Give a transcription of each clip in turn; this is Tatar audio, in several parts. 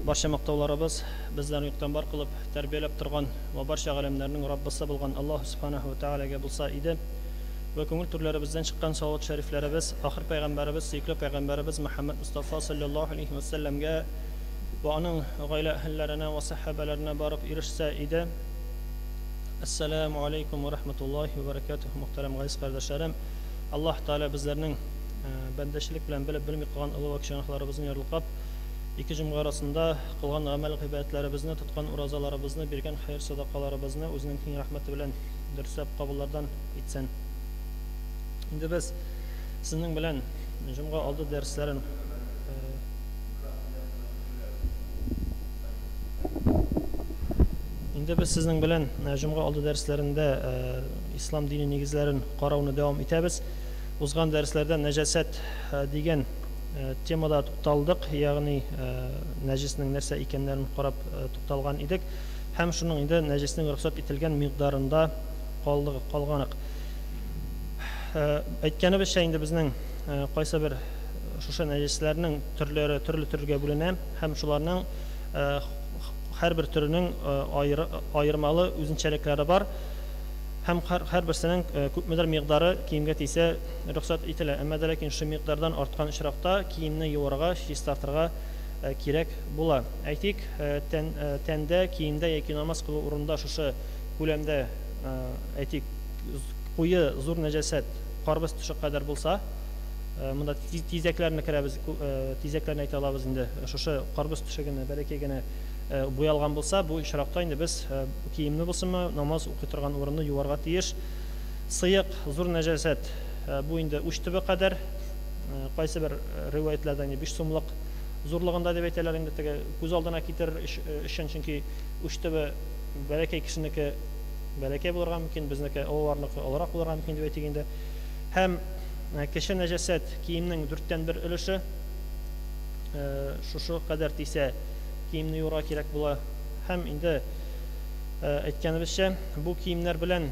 Barcha maqtovlarimiz bizlarni yo'qdan bor qilib tarbiyalab turgan va barcha alamlarning Rabbisi bo'lgan Alloh subhanahu va taolaga bo'lsa edi va ko'ngil turlarimizdan chiqqan salovat shariflarimiz oxir payg'ambarimiz, suyukli payg'ambarimiz Muhammad Mustafa sallallohu alayhi va sallamga va uning oila ahllarini va sahobalarına borib erishsa edi. Assalomu alaykum va rahmatullohi va barakatuh. Muhtaram aziz qarindoshlarim, Alloh taolo bizlarning bandashilik bilan bilib bilmay qolgan ulug' kishilarimizni yo'liqab ikki jumla arasında qilgan amal ibodatlarimizni, tutgan ro'zalarimizni, bergan xayr sadaqalarimizni o'zining keng rahmati bilan dursab qabullardan etsin. Endi biz sizning bilan jumla oldi darslarin Endi biz sizning bilan jumla oldi darslarında islom dini negizlarini qarovni davom etamiz. O'zgan darslarda najosat degan temada to'xtaldik, ya'ni najisning narsa ekanlarini qarab to'xtalgan edik. Ham shuning endi najisning ruxsat etilgan miqdorida qolganiq. Aytganimiz endi bizning qaysi bir o'sha najislarning turlari turli turga bo'linadi. Ham shularning har bir turining ayirmalı o'zinchaliklari bor. Hem her birisining ko'pmidir miqdori kiyimga tegsa ruxsat etiladi. Ammo lekin shu miqdordan ortgan ishroqda kiyimni yuvarga, shistartirga kerak bo'la. Aytik, tanda kiyimda yoki namoz qilib o'rinda shu ko'lamda aytik qo'yi zo'r najosat qarbiz tushi qadar bo'lsa, bunda tezaklarni kiramiz, tezaklarni ayta olamiz endi. Shu qarbiz tushigini, barakagini bo'yalgan bo'lsa, bu ishroqda endi biz kiyimni bo'lsinmi, namoz o'qiy turgan o'rinni yuvarga teyish. Siyiq zo'r najosat bu endi 3 tibi qadar, qaysi bir rivoyatlarda 5 so'mlik zo'rlig'ida deb aytadilar. Endi ko'z oldina keltirish uchun, chunki 3 tibi barakay kishiniki barakay bo'larga mumkin, bizniki ovarniki olaroq bo'larga mumkin deb aytganda, ham kishi najosat kiyimning 4dan 1 ulushi shu qadar tegsa kiyimni yuvarga kerak bo'la. Ham endi aytganimizcha bu kiyimlar bilan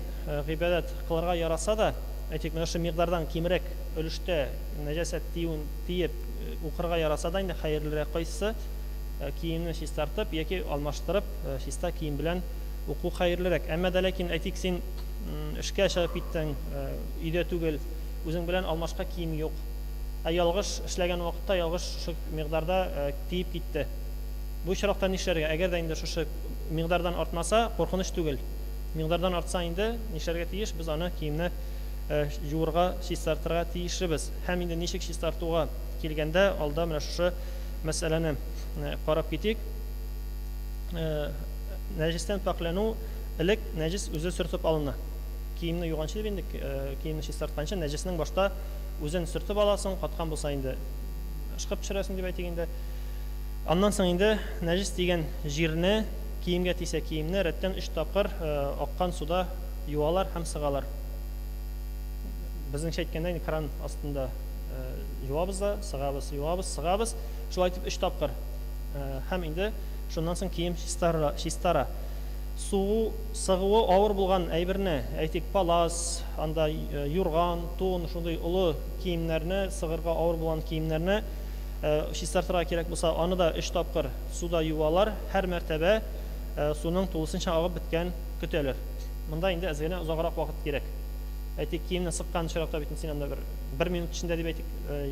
ibodat qilarga yarasa da, aytik mana shu miqdordan kemroq ulushda najosat tiyib o'qirga yarasa da, endi xayrliroq qaysi kiyimni shistartib yoki almashtirib shista kiyim bilan o'qu xayrliroq. Ammo lekin aytik sen ishga chiqib ketding, uyda tugul, o'zing bilan almashqa kiyim yo'q. Yolg'iz ishlagan vaqtda yolg'iz shu miqdorda tiyib ketdi. Bu ishroqdan ishlarga agarda endi shu miqdordan ortmasa qo'rqinish tugul. Miqdordan ortsa endi ishlarga teyish, biz uni kiyimni yuvarga, shistartirga teyishimiz. Ham endi nechik shistartuga kelganda olda mana shu masalani qarab ketik. Najisdan poklanib, ilk najis o'zi surtib olinadi. Kiyimni yuvanchilik endi kiyimni shistartgancha najisning boshda o'zini surtib olasan, qotgan bo'lsa endi chiqib tushirasan deb aytganda, ondan so'ng endi najis degan yerni kiyimga tegsa kiyimni ratdan 3 topqir oqqan suvda yuvalar ham sig'alar. Bizning aytganda endi kran ostida yuvamiz, sig'amiz. Shulay aytib 3 topqir. Ham endi shundan so'ng kiyim shistara. Suvi sig'uvi og'ir bo'lgan aybirni, aytik palas, anda yurgan, to'n, shunday ulu kiyimlarni, sig'irga og'ir bo'lgan kiyimlarni shistartirga kerak bo'lsa, uni da 3 topqir suvda yuvalar, har martaba suvning to'lisincha og'ib bitgan kutilar. Bunda endi azgina uzoqroq vaqt kerak. Aytik kiyimni siqqan chiroqda bitinsin, unda 1 minut ichida deb aytik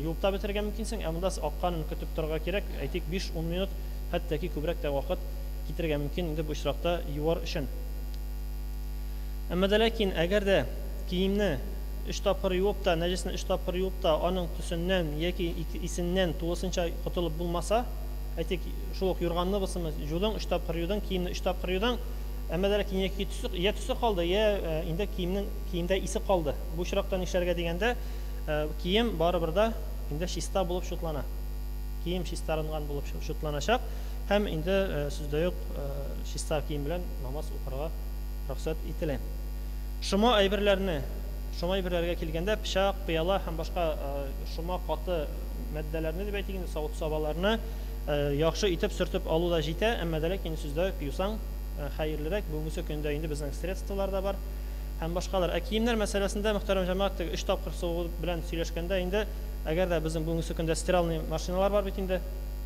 yuvib bitirgan mumkinsan, ammo oqqanini kutib turga kerak. Aytik 5-10 minut, hattoki ko'proq da vaqt ketirgan mumkin endi bu ishroqda yuvar uchun. Ammo lekin agarda kiyimni 3 topqir yuvib da, najisni 3 topqir yuvib da, uning tusindən yoki isindən to'lisincha qutulib bo'lmasa, aytik shuloq yurganni bo'lsa, judan 3 topqir yuvdan, kiyimni 3 topqir yuvdan, ammo lekin yoki tusi qoldi, ya endi kiyimda isi qoldi. Bu ishroqdan ishlarga deganda kiyim baribirda endi shista bo'lib shutlanadi. Kiyim shistaringan bo'lib shutlanashaq, ham endi sizda yo'q shista kiyim bilan namoz o'qirga ruxsat etiladi. Shuma aybirlarga kelganda pishoq, piyola ham boshqa shuma qoti moddalarni deb aytganda sovut sobalarni yaxshi etib surtib oluvda jita, ammo lekin sizda yusang xayrliroq. Bugungi kunda endi bizning sredstvalarda bor. Ham boshqalar kiyimlar masalasida muhtaram jamoat 3 topqir suv bilan сөйләшкәндә, endi agarda bizim bugungi kunda stiralniy mashinalar bor bit endi,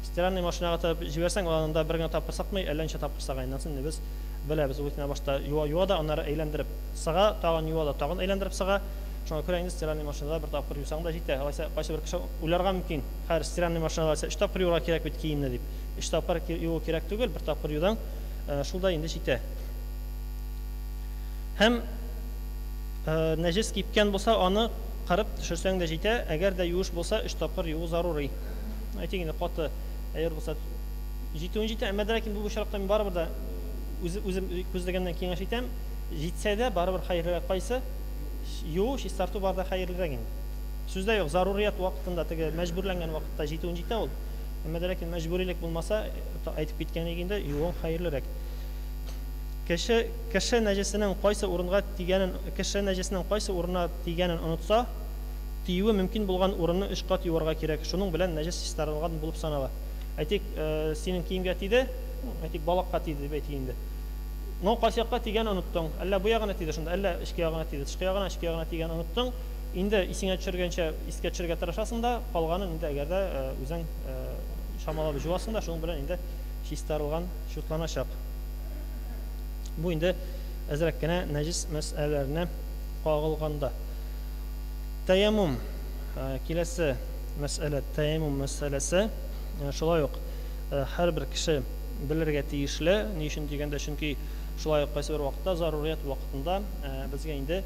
стиральный машинаға тығып жіберсең, анда бір генә тапкыр сакмый, әлләнчә тапкыр саганнан соң без беләбез, ул башта юа да, аннары әйләндереп сыга, тагын юа да, тагын әйләндереп сыга. Шуңа күрә инде стиральный машинада бір тапкыр юсаң да җитә. Алайса кайсы бер кеше уйларга мөмкин. Хәер, стиральный машинада 3 тапкыр юа кирәк бит киемне дип. 3 тапкыр юа кирәк түгел, бір тапкыр юдан шулда инде җитә. Һәм нәҗес кипкән булса, аны кырып төшерсәң дә җитә. Әгәр дә юыш булса, 3 тапкыр юу зарури. Әйтик инде каты әгәр булса җитүен җитә, әмма ләкин бу шарапта мин барыбыр да үзем күзләгәннән киңәш итәм. Җитсә дә барыбыр хәерлерәк кайсы? Юу чистарту барда хәерлерәк инде. Сүздә юк, зарурият вакытында, теге мәҗбүрләнгән вакытта җитүен җитә ул. Әмма ләкин мәҗбүрилек булмаса, әйтеп киткәнлегендә юуң хәерлерәк. Кеше нәҗесенең кайсы урынга тигәнен, кеше нәҗесенең кайсы урынына тигәнен онытса, тиюе мөмкин булган урынны 3 кат юарга кирәк. Шуның белән нәҗес чистарылган булып санала. Әйтик, синең киемгә тиде, әйтик, балыкка тиде дип әйтик инде. Но кайсы якка тигән оныттың, әллә бу ягына тиде, шунда әллә ичке ягына тиде, тышкы ягына тигән оныттың. Инде исеңә төшергәнчә искә төшерергә тырышасың да, калганын инде әгәр дә үзең шамалап җуасың да, шуның белән инде чистарылган шутланачак. Бу инде әзрәк кенә нәҗис мәсьәләләренә кагылганда. Таяммум киләсе мәсьәлә, таяммум мәсьәләсе. Шулай ук һәрбер кеше белергә тиешле, ни өчен дигәндә, чөнки шулай ук кайсы бер вакытта, зарурият вакытында безгә инде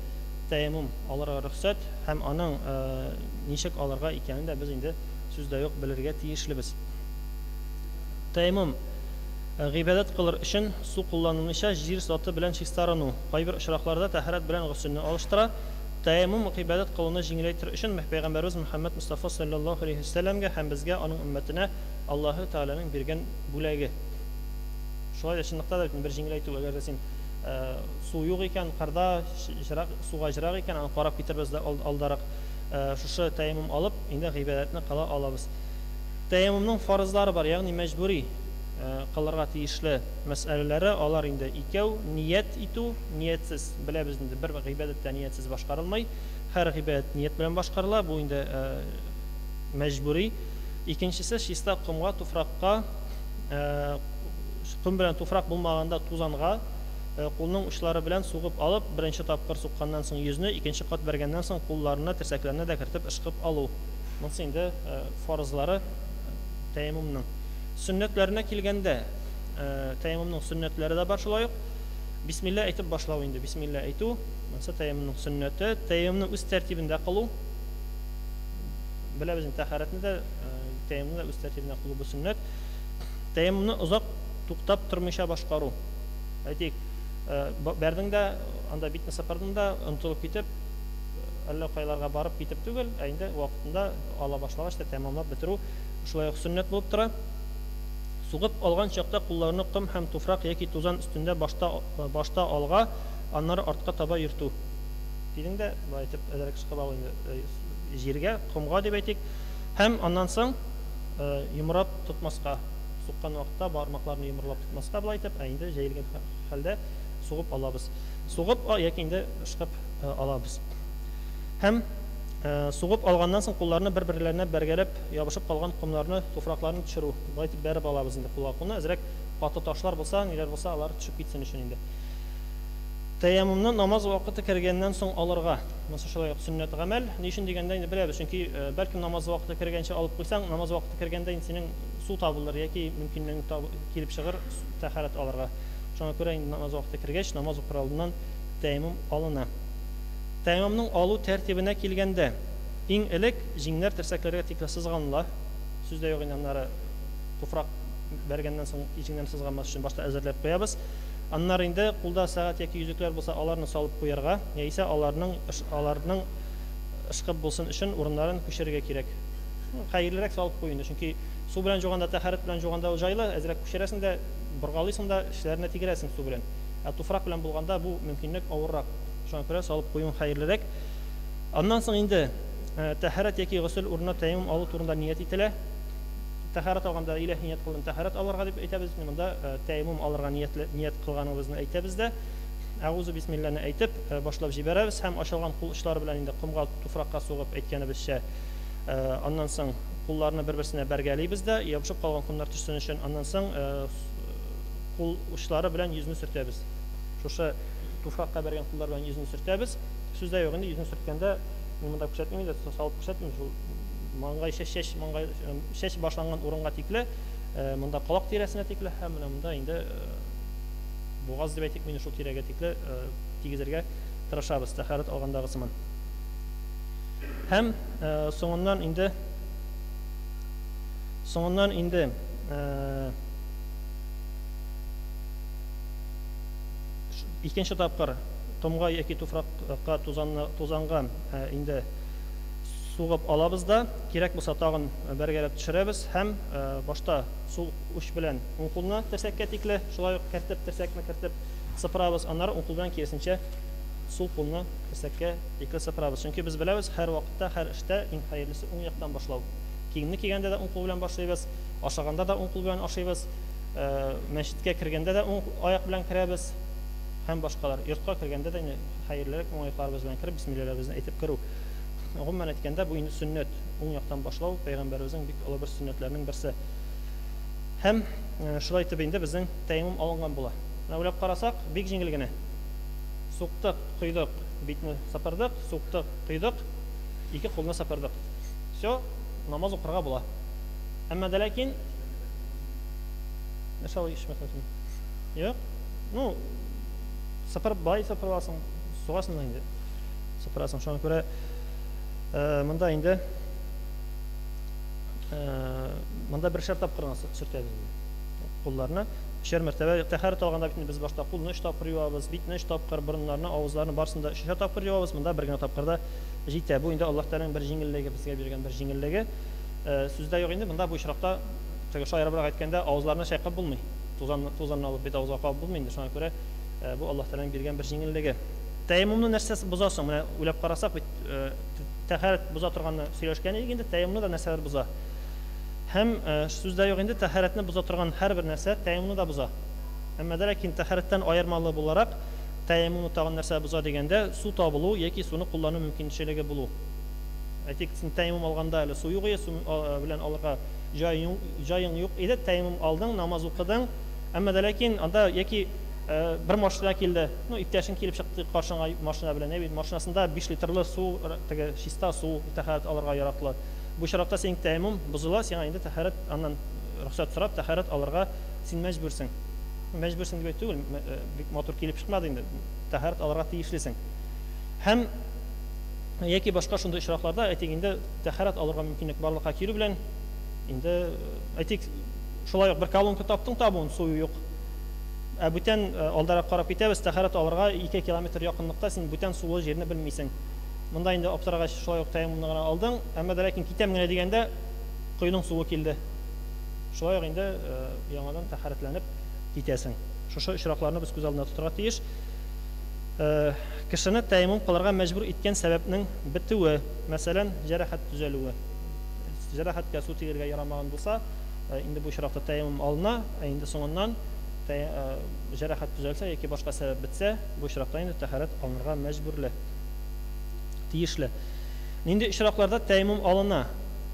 таяммум алырга рөхсәт һәм аның ничек алырга икәнен дә без инде сүздә юк белергә тиешлебез. Таяммум гыйбадат кылыр өчен су кулланылмыйча җир заты белән чистарыну. Кайбер очракларда тәһарәт белән гусылны алыштыра. Таяммум гыйбадат кылуны җиңеләйтер өчен Пәйгамбәрбез Мөхәммәд Мустафа саллаллаһу алейһи вассаламга һәм безгә, аның уммәтенә Аллаһы Тәгаләнең биргән бүләге. Шулай да чынлыкта да бер җиңеләйтү, әгәр дә син су юк икән, кырда суга җырак икән, аны карап китербез дә алдарак шушы таяммум алып, инде гыйбадатны кыла алабыз. Таяммумның фарызлары бар, ягъни мәҗбүри кылырга тиешле мәсьәләләре, алар инде икәү: ният итү, ниятсез. Беләбез инде бер гыйбадатта ниятсез башкарылмый, һәр гыйбадат ният белән башкарыла, бу инде мәҗбүри. Икенчесе чиста кумга, туфракка, кум белән туфрак булмаганда тузанга кулның учлары белән сугып алып, беренче тапкыр сукканнан соң йөзне, икенче кат бергәннән соң кулларына, терсәкләренә дә кертеп ышкып алу. Монысы инде фарызлары таяммумның. Сөннәтләренә килгәндә, таяммумның сөннәтләре дә бар шулай ук. Бисмилла әйтеп башлау инде. Бисмилла әйтү, монысы таяммумның сөннәте. Таяммумны үз тәртибендә кылу. Беләбез инде тәһарәтне дә, таяммумны үз тәртибендә кылу бу сөннәт. Таяммумны озак туктап тормыйча башкару. Әйтик, бәрдең дә, анда битне сапардың да, онытылып китеп, әллә кайларга барып китеп түгел, инде вакытында ала башлагач та тәмамлап бетерү шулай ук сөннәт булып тора. Сугып алган чакта кулларны ком һәм туфрак яки тузан өстендә башта алга, аннары артка таба йөртү. Дидең дә, бу әйтеп әзрәк чыгып алу инде җиргә, комга дип әйтик, һәм аннан соң йомрап тотмаска, суккан вакытта бармакларны йомрлап тотмаска булай итеп, инде җәелгән хәлдә сугып алабыз. Сугып яки инде ышкып алабыз. Һәм сугып алганнан соң кулларны бер-бирләренә бәргәләп ябышып калган комнарны, туфракларны төшерү. Булай итеп бәреп алабыз инде кулга. Куны әзрәк каты ташлар булса, ниләр булса, алар төшеп китсен өчен инде. Таяммумны намаз вакыты кергәннән соң алырга. Монысы шулай ук сөннәт гамәл. Ни өчен дигәндә инде беләбез, чөнки бәлкем намаз вакыты кергәнчә алып куйсаң, намаз вакыты кергәндә инде синең су табылыр яки мөмкинлеген килеп чыгыр тәһарәт алырга. Шуңа күрә инде намаз вакыты кергәч, намаз укыр алдыннан таяммум алына. Таяммумның алу тәртибенә килгәндә, иң элек җиңнәр терсәкләргә тикле сызганла. Сүздә юк инде, аннары туфрак бәргәннән соң җиңнәр сызганмас өчен башта әзерләп куябыз. Аннары инде кулда сәгать яки йөзекләр булса, аларны салып куярга, яисә аларның ышкып булсын өчен урыннарын күчерергә кирәк. Хәерлерәк салып куй инде, чөнки су белән җуганда, тәһарәт белән җуганда җайлы, әзрәк күчерәсең дә, боргалыйсың да, эшләренә тигерәсең су белән. Туфрак белән булганда бу мөмкинлек авыррак. Шуңа күрә салып куюың хәерлерәк. Аннан соң инде тәһарәт яки гусул урынына таяммум алу турында ният ителә. Тәһарәт алганда илаһи ният кылдым, тәһарәт алырга дип әйтәбез. Монда таяммум алырга ният кылганыбызны әйтәбез дә. Әгъузу бисмиллаһны әйтеп башлап җибәрәбез һәм ачылган кул очлары белән инде кумга, туфракка сугып әйткәнебезчә Аннан соң кулларны бер-берсенә бәргәлибез дә, ябышып калган куннар төшсен өчен. Аннан соң кул учлары белән йөзне сөртәбез. Шушы туфракка бәргән куллар белән йөзне сөртәбез. Сүздә юк инде йөзне сөрткәндә мин монда күрсәтмим дә, салып күрсәтмим. Шул маңгай шеш башланган урынга тикле, монда калак тирәсенә тикле һәм менә монда инде бугаз дип әйтик, мин шул тирәгә тикле тигезергә тырышабыз, тәһарәт алгандагы сыман. Һәм соңыннан инде икенче тапкыр томга яки туфракка тузанга инде сугып алабыз да, кирәк булса тагын бәргәләп төшерәбез һәм башта сул уч белән уң кулны терсәккә тикле, шулай ук кертеп терсәкне кертеп сыпырабыз, аннары уң кул белән киресенчә сул кулны терсәккә тикле сыпырабыз. Чөнки без беләбез, һәр вакытта, һәр эштә иң хәерлесе уң яктан башлау. Киемне кигәндә дә уң кул белән башлыйбыз, ашаганда да уң кул белән ашыйбыз, мәчеткә кергәндә дә уң аяк белән керәбез һәм башкалар. Йортка кергәндә дә хәерлерәк уң аякларыбыз белән кереп, бисмиллаһибезне әйтеп керү. Гомумән әйткәндә, бу инде сөннәт, уң яктан башлау пәйгамбәребезнең бик олы бер сөннәтләренең берсе. Һәм шулай итеп инде безнең тәймум алынган була. Менә уйлап карасак, бик җиңел генә. Суктык, куйдык, битне сапырдык, суктык, куйдык, ике кулны сапырдык. Всё, намаз укырга була. Әмма дә ләкин нәрсә ишмәтәсең? Юк. Ну, сапыр бай сапырасың, сугасың инде. Сапырасың, шуңа күрә монда инде монда бер шарт тапкырына сөртәбез кулларны. Өчәр мәртәбә тәһарәт алганда бит без башта кулны 3 тапкыр юабыз, битне 3 тапкыр, борыннарны, авызларны барсын да 3 тапкыр юабыз. Монда бер генә тапкырда җитә. Бу инде Аллаһ Тәгаләнең бер җиңеллеге, безгә биргән бер җиңеллеге. Сүздә юк инде, монда бу очракта теге шаярыбрак әйткәндә авызларны чайкап булмый. Тузанны алып бит авызга кабып булмый инде. Шуңа күрә бу Аллаһ Тәгаләнең биргән бер җиңеллеге. Тәймумны нәрсәсе бозасың? Менә уйлап карасак бит тәһарәт боза торганны сөйләшкән идек инде, тәймумны да нәрсәләр боза. Һәм сүздә юк инде, тәһарәтне боза торган һәрбер нәрсә тәймумны да боза. Әмма дә ләкин тәһарәттән аермалы буларак тәймумны тагын нәрсә боза дигәндә, су табылу яки суны куллану мөмкинчелеге булу. Әйтик, син тәймум алганда әле су юк иде, су белән алырга җаең юк иде, тәймум алдың, намаз укыдың. Әмма дә ләкин анда яки бер машина килде, ну иптәшең килеп чыкты каршыңа машина белән, әйбит машинасында 5 литрлы су, теге чиста су тәһарәт алырга яраклы. Бу шарапта син тәймум бозыла, сиңа инде тәһарәт аннан рөхсәт сорап тәһарәт алырга син мәҗбүрсең. Мәҗбүрсең дип әйтү, бик матур килеп чыкмады инде. Тәһарәт алырга тиешлесең. Һәм яки башка шундый очракларда әйтик инде тәһарәт алырга мөмкинлек барлыкка килү белән инде әйтик шулай ук бер колонка таптың, табуын суы юк. Бүтән алдарак карап китәбез, тәһарәт алырга 2 километр якынлыкта син бүтән сулы җирне белмисең. Монда инде аптырагач шулай ук тәймумны гына алдың, әмма дә ләкин китәм генә дигәндә койның суы килде. Шулай ук инде яңадан тәһарәтләнеп китәсең. Шушы очракларны без күз алдына тотырга тиеш. Кешене тәймум кылырга мәҗбүр иткән сәбәпнең бетүе, мәсәлән, җәрәхәт төзәлүе. Җәрәхәткә су тигергә ярамаган булса, инде бу очракта тәймум алына, инде соңыннан җәрәхәт төзәлсә яки башка сәбәп бетсә, бу очракта инде тәһарәт алырга мәҗбүрле. Тиешле. Нинди очракларда тәймум алына?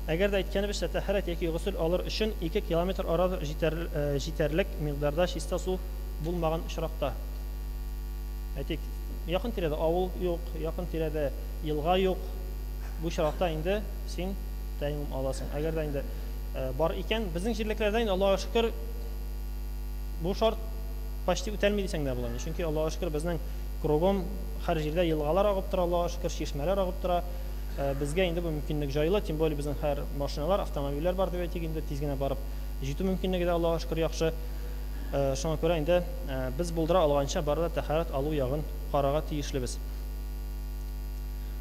Әгәр дә әйткәнебезчә, тәһарәт яки гусул алыр өчен 2 километр арада җитәрлек микъдарда чиста су булмаган очракта. Әйтик, якын тирәдә авыл юк, якын тирәдә елга юк. Бу очракта инде син тәймум аласың. Әгәр дә инде бар икән, безнең җирлекләрдә инде Аллаһка шөкер бу шарт почти үтәлми дисәң дә була. Чөнки Аллаһка шөкер безнең кругом һәр җирдә елгалар агып тора, Аллаһка шөкер чишмәләр агып тора. Безгә инде бу мөмкинлек җайлы, тем более безнең һәр машиналар, автомобильләр бар дип әйтик, инде тиз генә барып җитү мөмкинлеге дә Аллаһка шөкер яхшы. Шуңа күрә инде без булдыра алганча барда тәһарәт алу ягын карарга тиешлебез.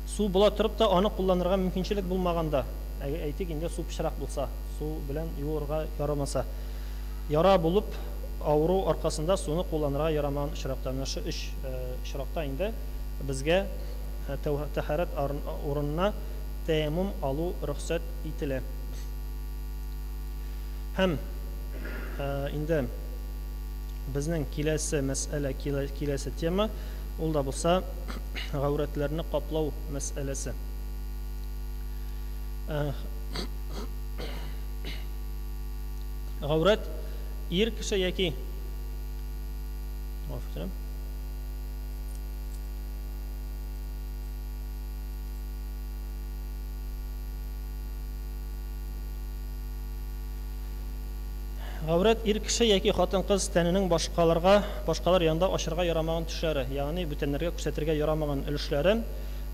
Су була торып та аны кулланырга мөмкинчелек булмаганда, әйтик инде су пычрак булса, су белән юырга ярамаса, яра булып авыру аркасында суны кулланырга ярамаган очракта, менә шу 3 очракта инде безгә тәһарәт урынына тәймум алу рөхсәт ителә. Һәм инде безнең киләсе мәсьәлә, киләсе тема, ул да булса гаурәтләрне каплау мәсьәләсе. Гаурат ир кеше яки Гаурат ир кеше яки хатын-кыз тәненең башкалар янында ачырга ярамаган төшләре, ягъни бүтәннәргә күрсәтергә ярамаган өлешләре,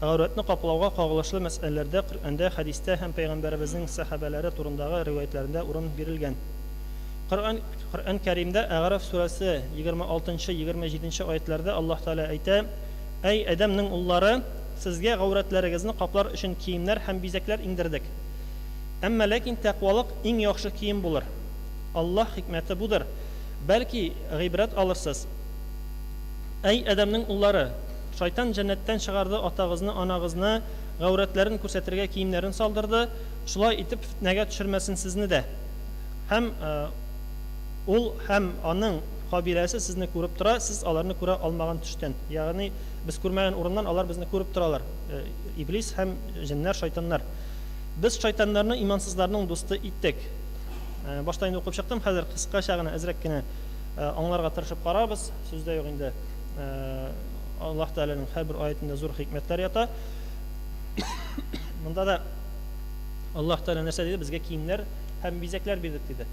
гаурәтне каплауга кагылышлы мәсьәләләрдә Коръәндә, хәдистә һәм пәйгамбәребезнең сахабалары турындагы риваятларында урын бирелгән. Коръән Кәримдә Әгъраф сүрәсе 26-27 аятларда Аллаһ Тәгалә әйтә: "Әй Адәмнең уллары, сезгә гаурәтләрегезне каплар өчен киемнәр һәм бизәкләр иңдердек. Әмма ләкин тәкъвалык иң яхшы кием булыр. Аллаһ хикмәте будыр. Бәлки гыйбрәт алырсыз. Әй Адәмнең уллары, шайтан җәннәттән чыгарды атагызны, анагызны, гаурәтләрен күрсәтергә киемнәрен салдырды. Шулай итеп фитнәгә төшермәсен сезне дә. Һәм ул һәм аның кабиләсе сезне күреп тора, сез аларны күрә алмаган төштән. Ягъни без күрмәгән урыннан алар безне күреп торалар. Иблис һәм җиннәр, шайтаннар. Без шайтаннарны имансызларның дусты иттек." Башта инде укып чыктым, хәзер кыскача гына, әзрәк кенә аңларга тырышып карабыз. Сүздә юк инде. Аллаһ Тәгаләнең һәрбер аятында зур хикмәтләр ята. Монда да Аллаһ Тәгалә нәрсә диде? Безгә киемнәр һәм бизәкләр бирдек диде.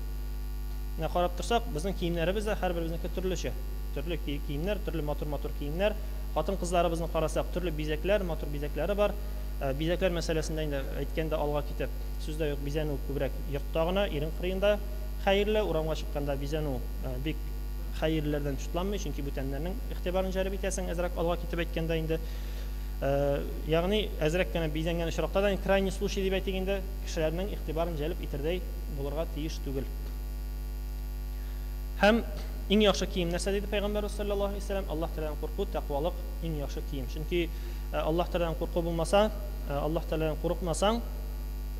Менә карап торсак, безнең киемнәребез дә һәрберебезнеке төрлечә. Төрле киемнәр, төрле матур киемнәр. Хатын-кызларыбызны карасак, төрле бизәкләр, матур бизәкләре бар. Бизәкләр мәсьәләсендә инде әйткәндә алга китеп, сүздә юк, бизәнү күбрәк йортта гына, ирен кырыенда хәерле, урамга чыкканда бизәнү бик хәерлеләрдән тутланмый, чөнки бүтәннәрнең игътибарын җәлеп итәсең, әзрәк алга китеп әйткәндә инде. Ягъни әзрәк кенә бизәнгән очракта да крайний случай дип әйтик инде, кешеләрнең игътибарын җәлеп итәрдәй булырга тиеш түгел. Һәм иң яхшы кием нәрсә диде Пәйгамбәрбез саллаллаһу алейһи ва саллям? Аллаһ Тәгаләдән курку, тәкъвалык иң яхшы кием. Чөнки Аллаһ Тәгаләдән курку булмаса, Аллаһ Тәгаләдән курыкмасаң,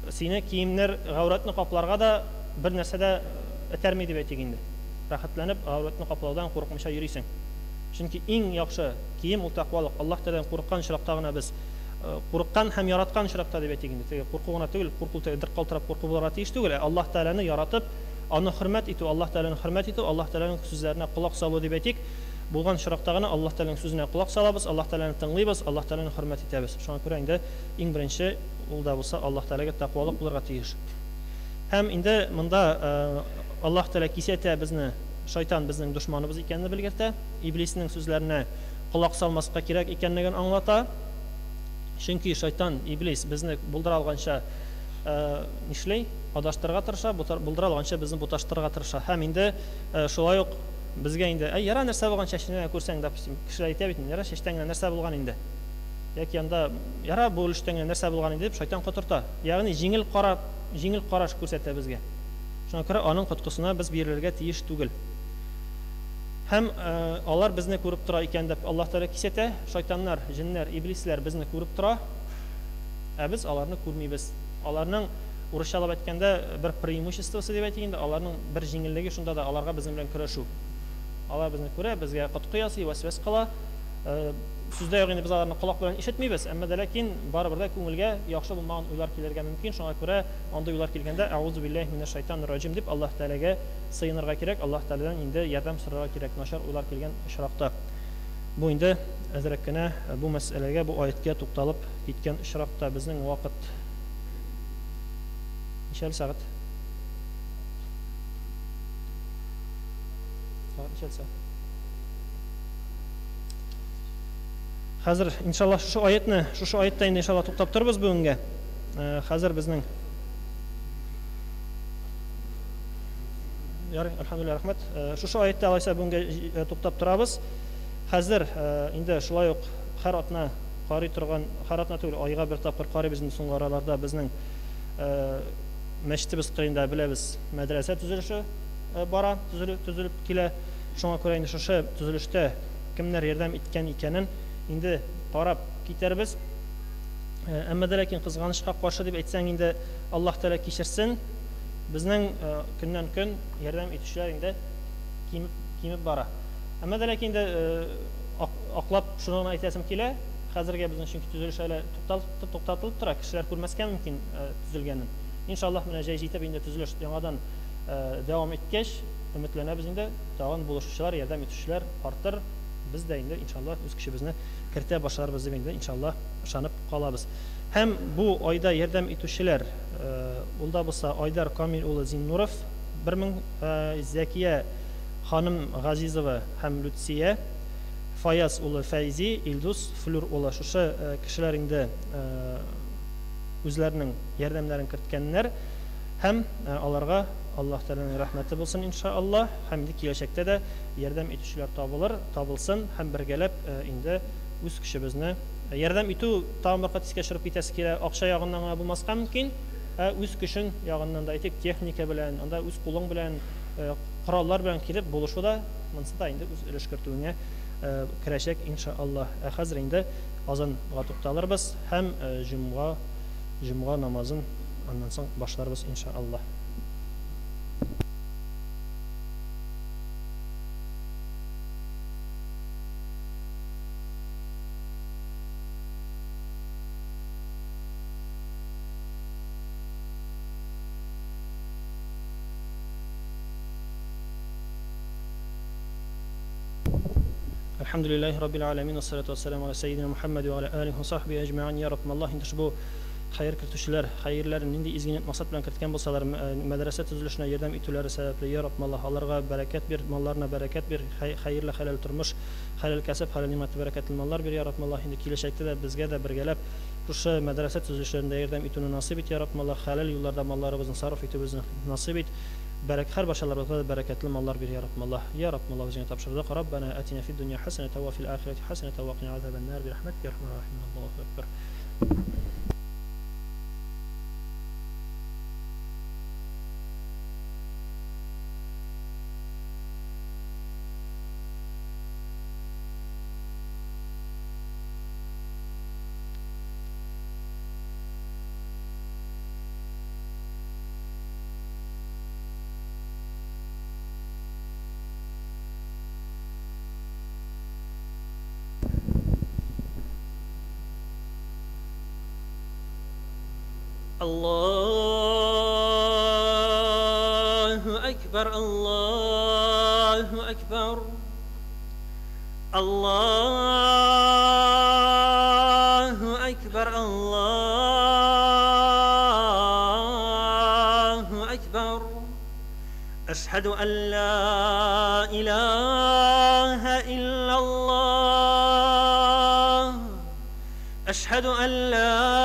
сине киемнәр гаурәтне капларга да бер нәрсә дә этәрми дип әйтик инде. Рәхәтләнеп, гаурәтне каплаудан курыкмыйча йөрисең. Чөнки иң яхшы кием ул тәкъвалык. Аллаһ Тәгаләдән курыккан чиракта гына без курыккан һәм яраткан чиракта дип әйтик инде. Теге курку гына түгел, курку дер калтырап курку булырга тиеш түгел. Аллаһ Тәгаләне яратып, аны хөрмәт итү, Аллаһ Тәгаләне хөрмәт итү, Аллаһ Тәгаләнең сүзләренә кулак салу дип әйтик. Булган чиракта гына Аллаһ Тәгаләнең сүзенә кулак салабыз, Аллаһ Тәгаләне тыңлыйбыз, Аллаһ Тәгаләне хөрмәт итәбез. Шуңа күрә инде иң беренче ул да булса Аллаһ Тәгаләгә тәкъвалык булырга тиеш. Һәм инде монда Аллаһ Тәгалә кисәтә безне, шайтан безнең душманыбыз икәнне белгертә, иблиснең сүзләренә кулак салмаска кирәк икәнлеген аңлата. Чөнки шайтан, иблис безне булдыра алганча нишләй? Адаштырырга тырыша, булдыра алганча безне буташтырырга тырыша. Һәм инде шулай ук безгә инде яра нәрсә булган чәченә күрсәң, допустим, кешеләр әйтә бит, яра чәчтәң нәрсә булган инде. Яки янда яра бу өлештәң нәрсә булган инде дип шайтан котырта. Ягъни җиңел караш күрсәтә безгә. Шуңа күрә аның коткысына без бирелергә тиеш түгел. Һәм алар безне күреп тора икән дип Аллаһ Тәгалә кисәтә, шайтаннар, җиннәр, иблисләр безне күреп тора. Без аларны күрмибез. Аларның урысчалап әйткәндә бер преимуществосы дип әйтик инде, аларның бер җиңеллеге шунда да аларга безнең белән көрәшү. Алар безне күрә, безгә коткы ясый, васвас кыла. Сүздә юк инде без аларны колак белән ишетмибез, әмма дә ләкин барыбер дә күңелгә яхшы булмаган уйлар килергә мөмкин. Шуңа күрә анда уйлар килгәндә аузу биллаһи минәш шайтанир раҗим дип Аллаһ Тәгаләгә сыенырга кирәк, Аллаһ Тәгаләдән инде ярдәм сорарга кирәк, начар уйлар килгән очракта. Бу инде әзрәк кенә бу мәсьәләгә, бу аятка тукталып киткән очракта безнең вакыт ничә сәгать? Хәзер иншаллах шушы аятта инде иншаллах туктап торбыз бүгенгә. Хәзер безнең ярый, алхамдулилlah, рәхмәт. Шушы аятта алайса бүгенгә туктап торабыз. Хәзер инде шулай ук һәр атна карый торган, һәр атна түгел, айга бер тапкыр карый безнең соңгы араларда безнең мәчетебез кырында беләбез, мәдрәсә төзелеше бара, төзелеп килә. Шуңа күрә инде шушы төзелештә кемнәр ярдәм иткән икәнен инде карап китербез. Әмма дә ләкин кызганычка каршы дип әйтсәң инде Аллаһ Тәгалә кичерсен, безнең көннән-көн ярдәм итүчеләр инде кимеп бара. Әмма дә ләкин инде аклап шуны әйтәсем килә, Хәзергә безнең чөнки төзелеш әле туктатылып тора, кешеләр күрмәскә мөмкин төзелгәнен. Иншаллах, менә җәй җитеп инде төзелеш яңадан дәвам иткәч, өметләнәбез инде тагын булышучылар, ярдәм итүчеләр артыр. Без дә инде иншаллах үз кешебезне кертә башларбыз дип инде иншаллах ышанып калабыз. Һәм бу айда ярдәм итүчеләр ул да булса Айдар Камил улы Зиннуров, 1000 Зәкия ханым Газизова һәм Лютсия, Фаяз улы Фәйзи, Илдус, Флюр улы шушы кешеләр инде үзләренең ярдәмнәрен керткәннәр. Һәм аларга Аллаһ Тәгаләнең рәхмәте булсын иншааллах. Һәм киләчәктә дә ярдәм итүчеләр табылсын һәм бергәләп инде үз кешебезне ярдәм итү тагын бер кат искә төшереп китәсе килә. Акча ягыннан гына булмаска мөмкин, үз көчең ягыннан да әйтик, техника белән, анда үз кулың белән, кораллар белән килеп булышуда, монысы да инде үз өлеш кертүеңә керәчәк иншааллах. Хәзер инде азанга тукталырбыз һәм җомга намазын аннан соң башларбыз иншааллах. الحمد لله رب العالمين والصلاة والسلام على سيدنا محمد وعلى آله وصحبه أجمعين. يا رب الله إن تشبه خير كرتشلر خيرلر نندي إزينت مقصد بلان كرتكان بصدر مدرسة تزلشنا يردم إتولار سبب يا رب الله الله بركات بير مالارنا بركات بير خير لخلال ترمش خلال كسب خلال نعمة بركات المالار بير يا رب الله إن كل شيء كذا بزجادة برجلاب رش مدرسة تزلشنا يردم إتونا نصيبت يا رب الله خلال يولار دم الله ربنا صرف إتوبزنا نصيبت برك خير باش الله رب بركة الله بير يا رب الله وزين تبشر ذق ربنا آتنا في الدنيا حسنة وفي الآخرة حسنة وقنا عذاب النار برحمتك يا أرحم الراحمين. الله أكبر. الله أكبر الله أكبر الله أكبر الله أكبر. أشهد أن لا إله إلا الله أشهد أن لا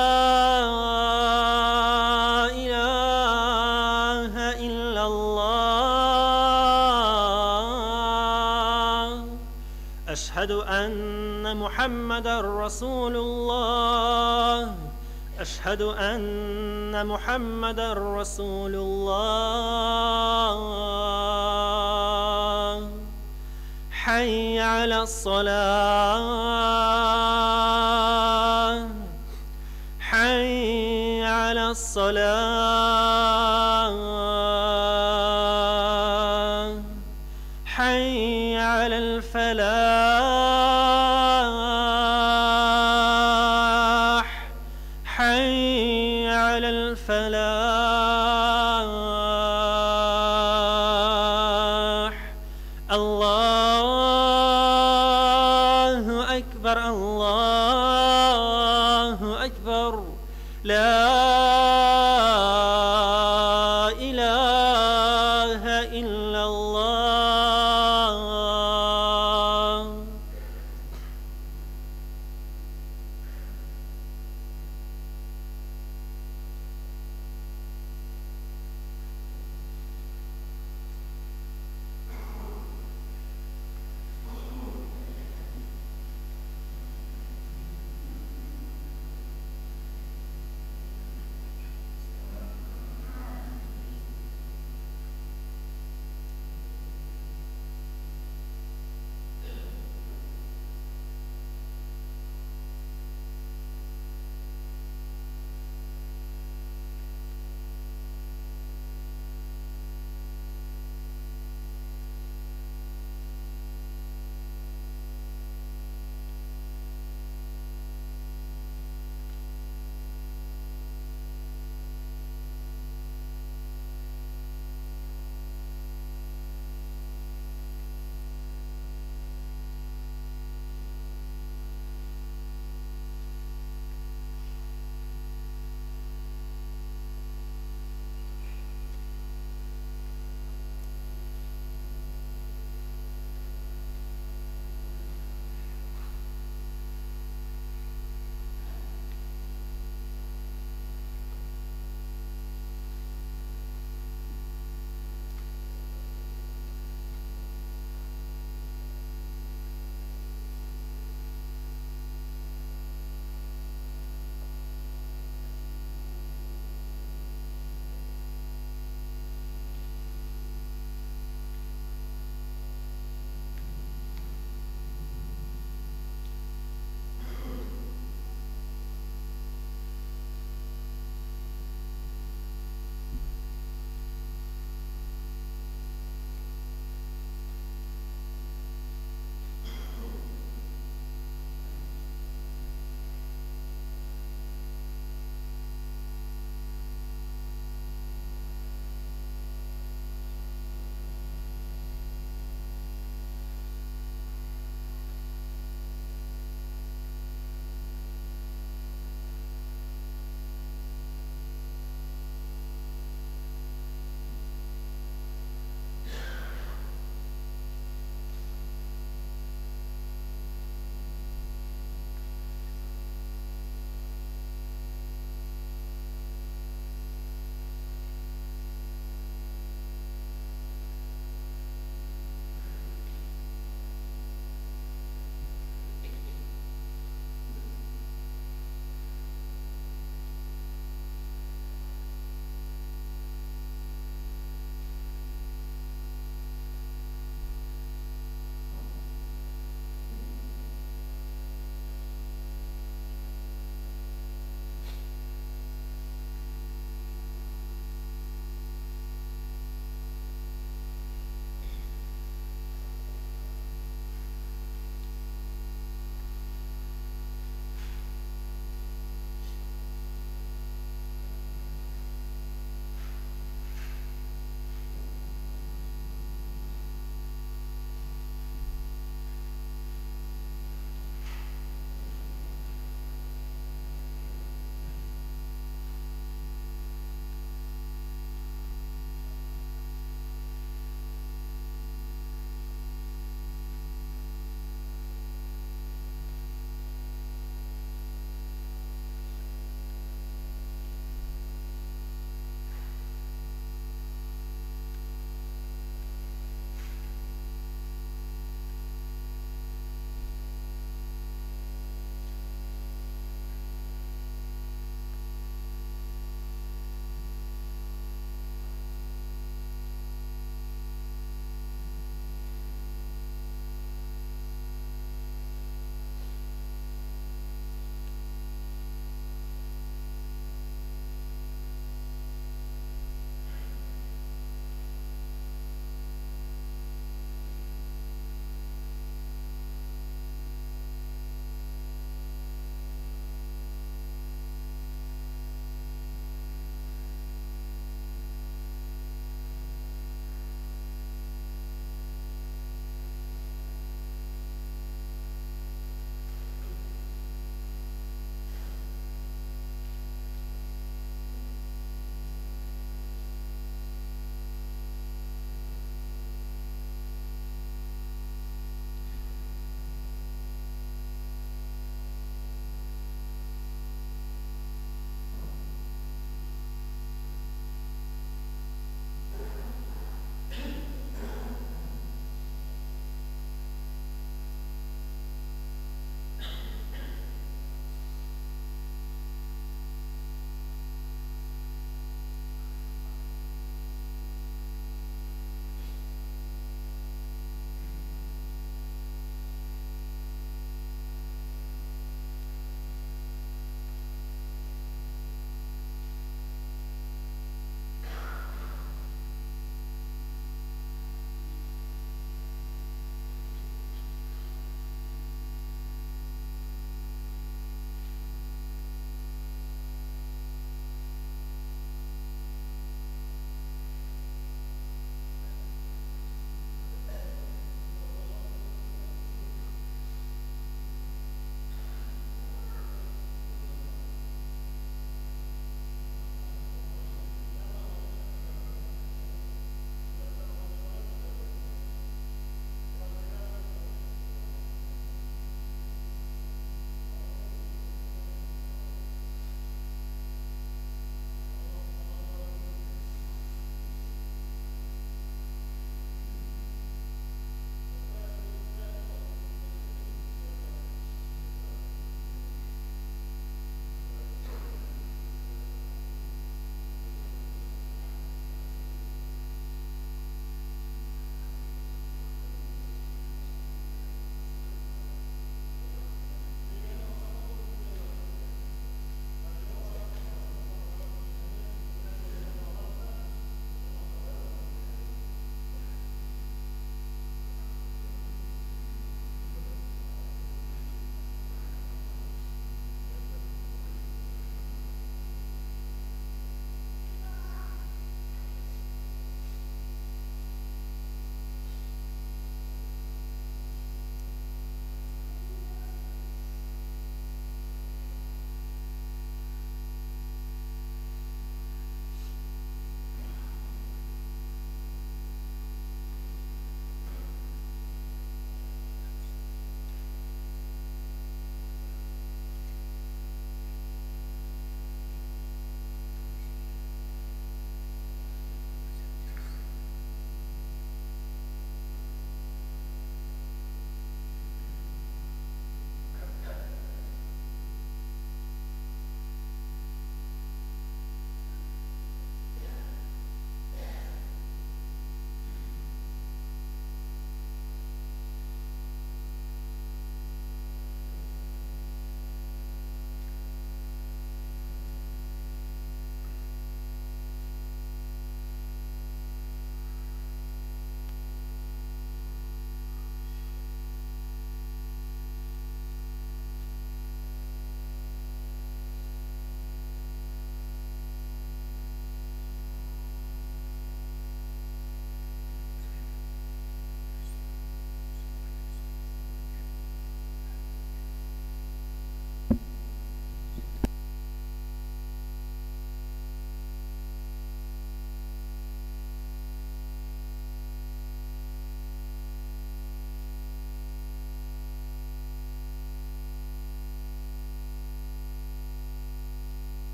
أشهد أن محمد رسول الله أشهد أن محمد رسول الله. حي على الصلاة حي على الصلاة حي على الفلاح حي على الفلاح. الله أكبر الله أكبر. لا إله إلا الله.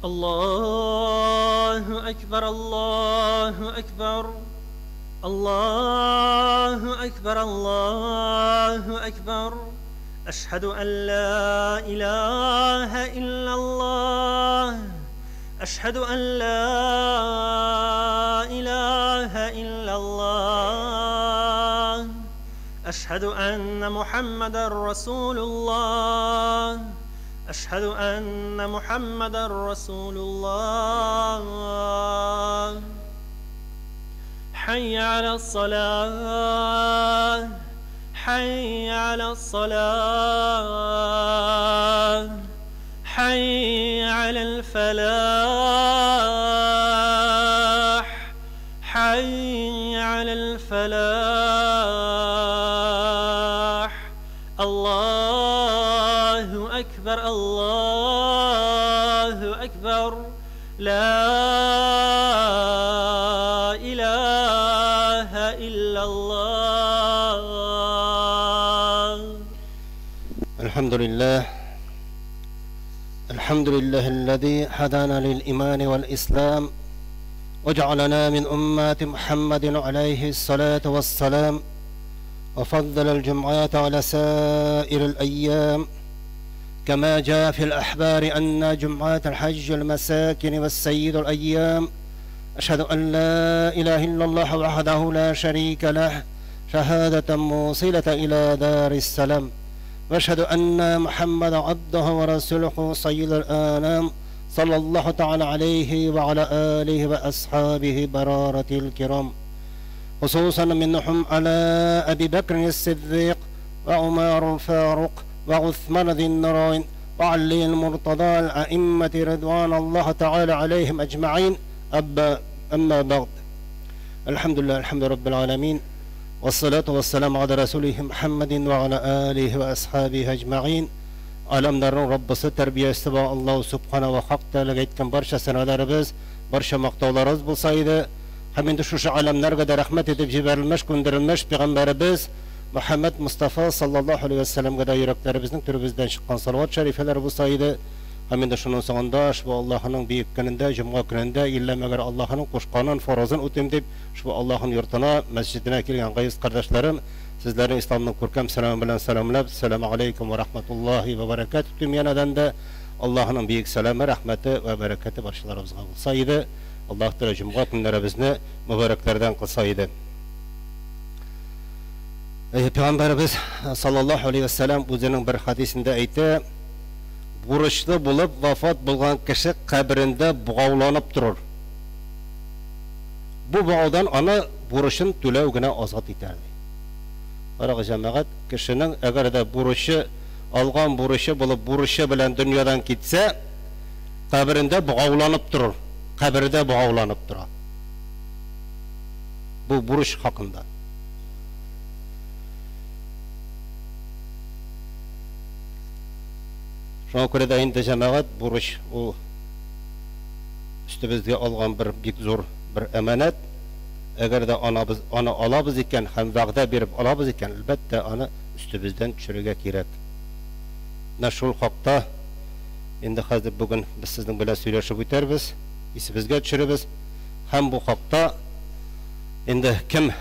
الله أكبر الله أكبر الله أكبر الله أكبر أشهد أن لا إله إلا الله أشهد أن لا إله إلا الله أشهد أن محمدا رسول الله أشهد أن محمدا رسول الله حي على الصلاة حي على الصلاة حي على الفلاح حي على الفلاح الله أكبر الله أكبر لا إله إلا الله الحمد لله الذي هدانا للإيمان والإسلام وجعلنا من أمة محمد عليه الصلاة والسلام وفضل الجمعات على سائر الأيام كما جاء في الأحبار أن جمعات الحج المساكن والسيد الأيام أشهد أن لا إله إلا الله وحده لا شريك له شهادة موصلة إلى دار السلام وأشهد أن محمد عبده ورسوله سيد الأنام صلى الله تعالى عليه وعلى آله وأصحابه برارة الكرام خصوصا منهم على أبي بكر الصديق وعمر الفاروق وعثمان ذي النورين وعلي المرتضى الأئمة رضوان الله تعالى عليهم أجمعين أما بعد الحمد لله الحمد رب العالمين والصلاة والسلام على رسوله محمد وعلى آله وأصحابه أجمعين alamların Rabbisi terbiyesi ve Allah subhanahu ve hak teala etken barcha sanalarımız, barcha maqtovlarımız bulsaydı, hem de şu alemlerge de rahmet edip jiberilmiş, gönderilmiş Peygamberimiz Muhammed Mustafa sallallahu aleyhi ve sellem'e de yüreklerimizin türbüzden çıkan salavat şerifeler bulsaydı, hem de şunun sonunda şu Allah'ın büyük gününde, Cuma gününde illemeler Allah'ın koşkanın farazın ötemdip şu Allah'ın yurtuna, mescidine gelgen gayiz kardeşlerim, sizlerin İslam'ın kurkem selamı bilen selamlar. Selamu aleyküm ve rahmetullahi ve berekatuhu. Tüm yanadan da Allah'ın büyük selamı, rahmeti ve bereketi başlarımızga bulsaydı. Allah Teala Cuma günlerimizni mübareklerden kılsaydı. Peygamberimiz sallallahu aleyhi ve sellem o'zining bir hadisinde aytdi, buruşlu bulup vafat bulgan kişi kabrinde buğavlanıp durur. Bu buğavdan ana buruşun tülevgine azat iterdi. Arağı cemaat kişinin eğer de buruşu algan buruşu bulup buruşu bilen dünyadan gitse kabrinde buğavlanıp durur. Kabirde buğavlanıp durur. Bu buruş hakkında. Şuna göre de indi cemaat buruş o üstümüzde algan bir büyük zor bir emanet. Eğer de ana alabız iken hem vaqda berip alabız iken elbette ana üstümüzden çürüge gerek. Naşul hakta endi hazır bugün biz sizin bilen söyleşip öterbiz, isibizge düşürübüz. Hem bu hakta endi kim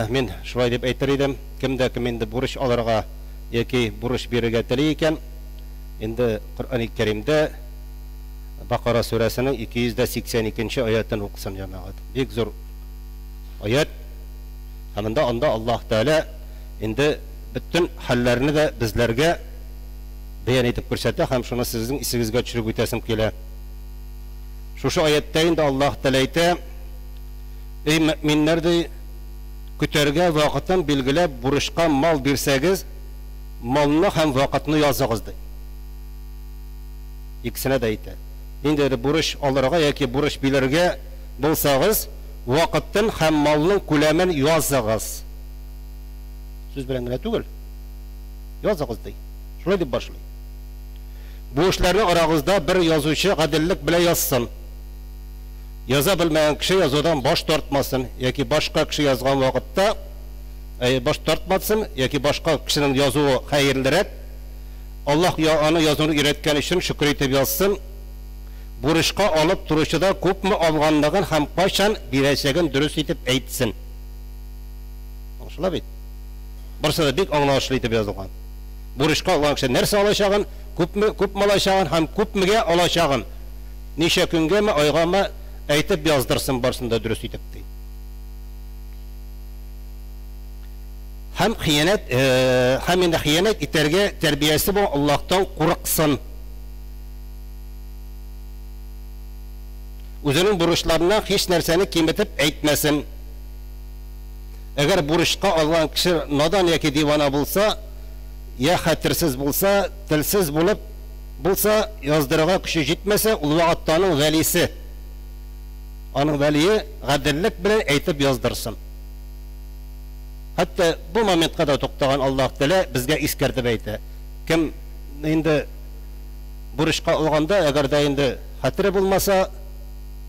men şulay dep aytar edim, kimde kim endi buruş alarga yoki buruş berige tileyken endi Qur'oni Karimde Baqara suresinin 282. ayetini okusun cemaat. Büyük zor ayet. Hamında anda Allah Teala endi bütün hallerini de bizlerge beyan etip ko'rsatdi. Ham şunu sizin isingizga tushirib o'tasim kelar. Şu ayette endi Allah Teala aytdi: "Ey müminler de ko'targa vaqtdan belgilab burishqa mal bersangiz, malni ham vaqtini yozsangiz." İkisine de aytdi. Endi burush alırga yoki burush bilerge bo'lsangiz, vaqtdan ham malning ko'lamini yozsangiz. Söz bilan gina tugul. Yozsangiz dey. Shunday deb boshlaydi. Bu ishlarni orangizda bir yozuvchi adillik bilan yozsin. Yoza bilmagan kishi yozuvdan bosh tortmasin yoki boshqa kishi yozgan vaqtda bosh tortmasin yoki boshqa kishining yozuvi xayrliroq. Allah ya ana yazını üretken için şükür etip yazsın. burishqa olib turishida ko'pmi olganligin ham qachon berajagini durust etib aytsin. Anlaşılab bit. Bursada bek anlaşılıb etib yozilgan. Burishqa olgan kishi narsa olashag'in, ko'pmi olashag'in ham ko'pmiga olashag'in. Necha kungami, oygami aytib yozdirsin barsında durust etib deydi. Hem xiyanet, hem endi xiyanet iterge terbiyesi bu Allah'tan qo'rqsin. O'zining buruşlarına hech narsani kemitib aytmasin. Agar burishqa olgan kishi nodon yoki divona bo'lsa, ya xatirsiz bo'lsa, tilsiz bo'lsa, yozdirga kuchi yetmasa, ulug'atning valisi. Onun valiyi gadillik bilan aytib yozdirsin. Hatta bu momentga da to'xtagan Alloh taolo bizga eskartib aytdi. Kim endi burishqa olganda agarda endi xatiri bo'lmasa,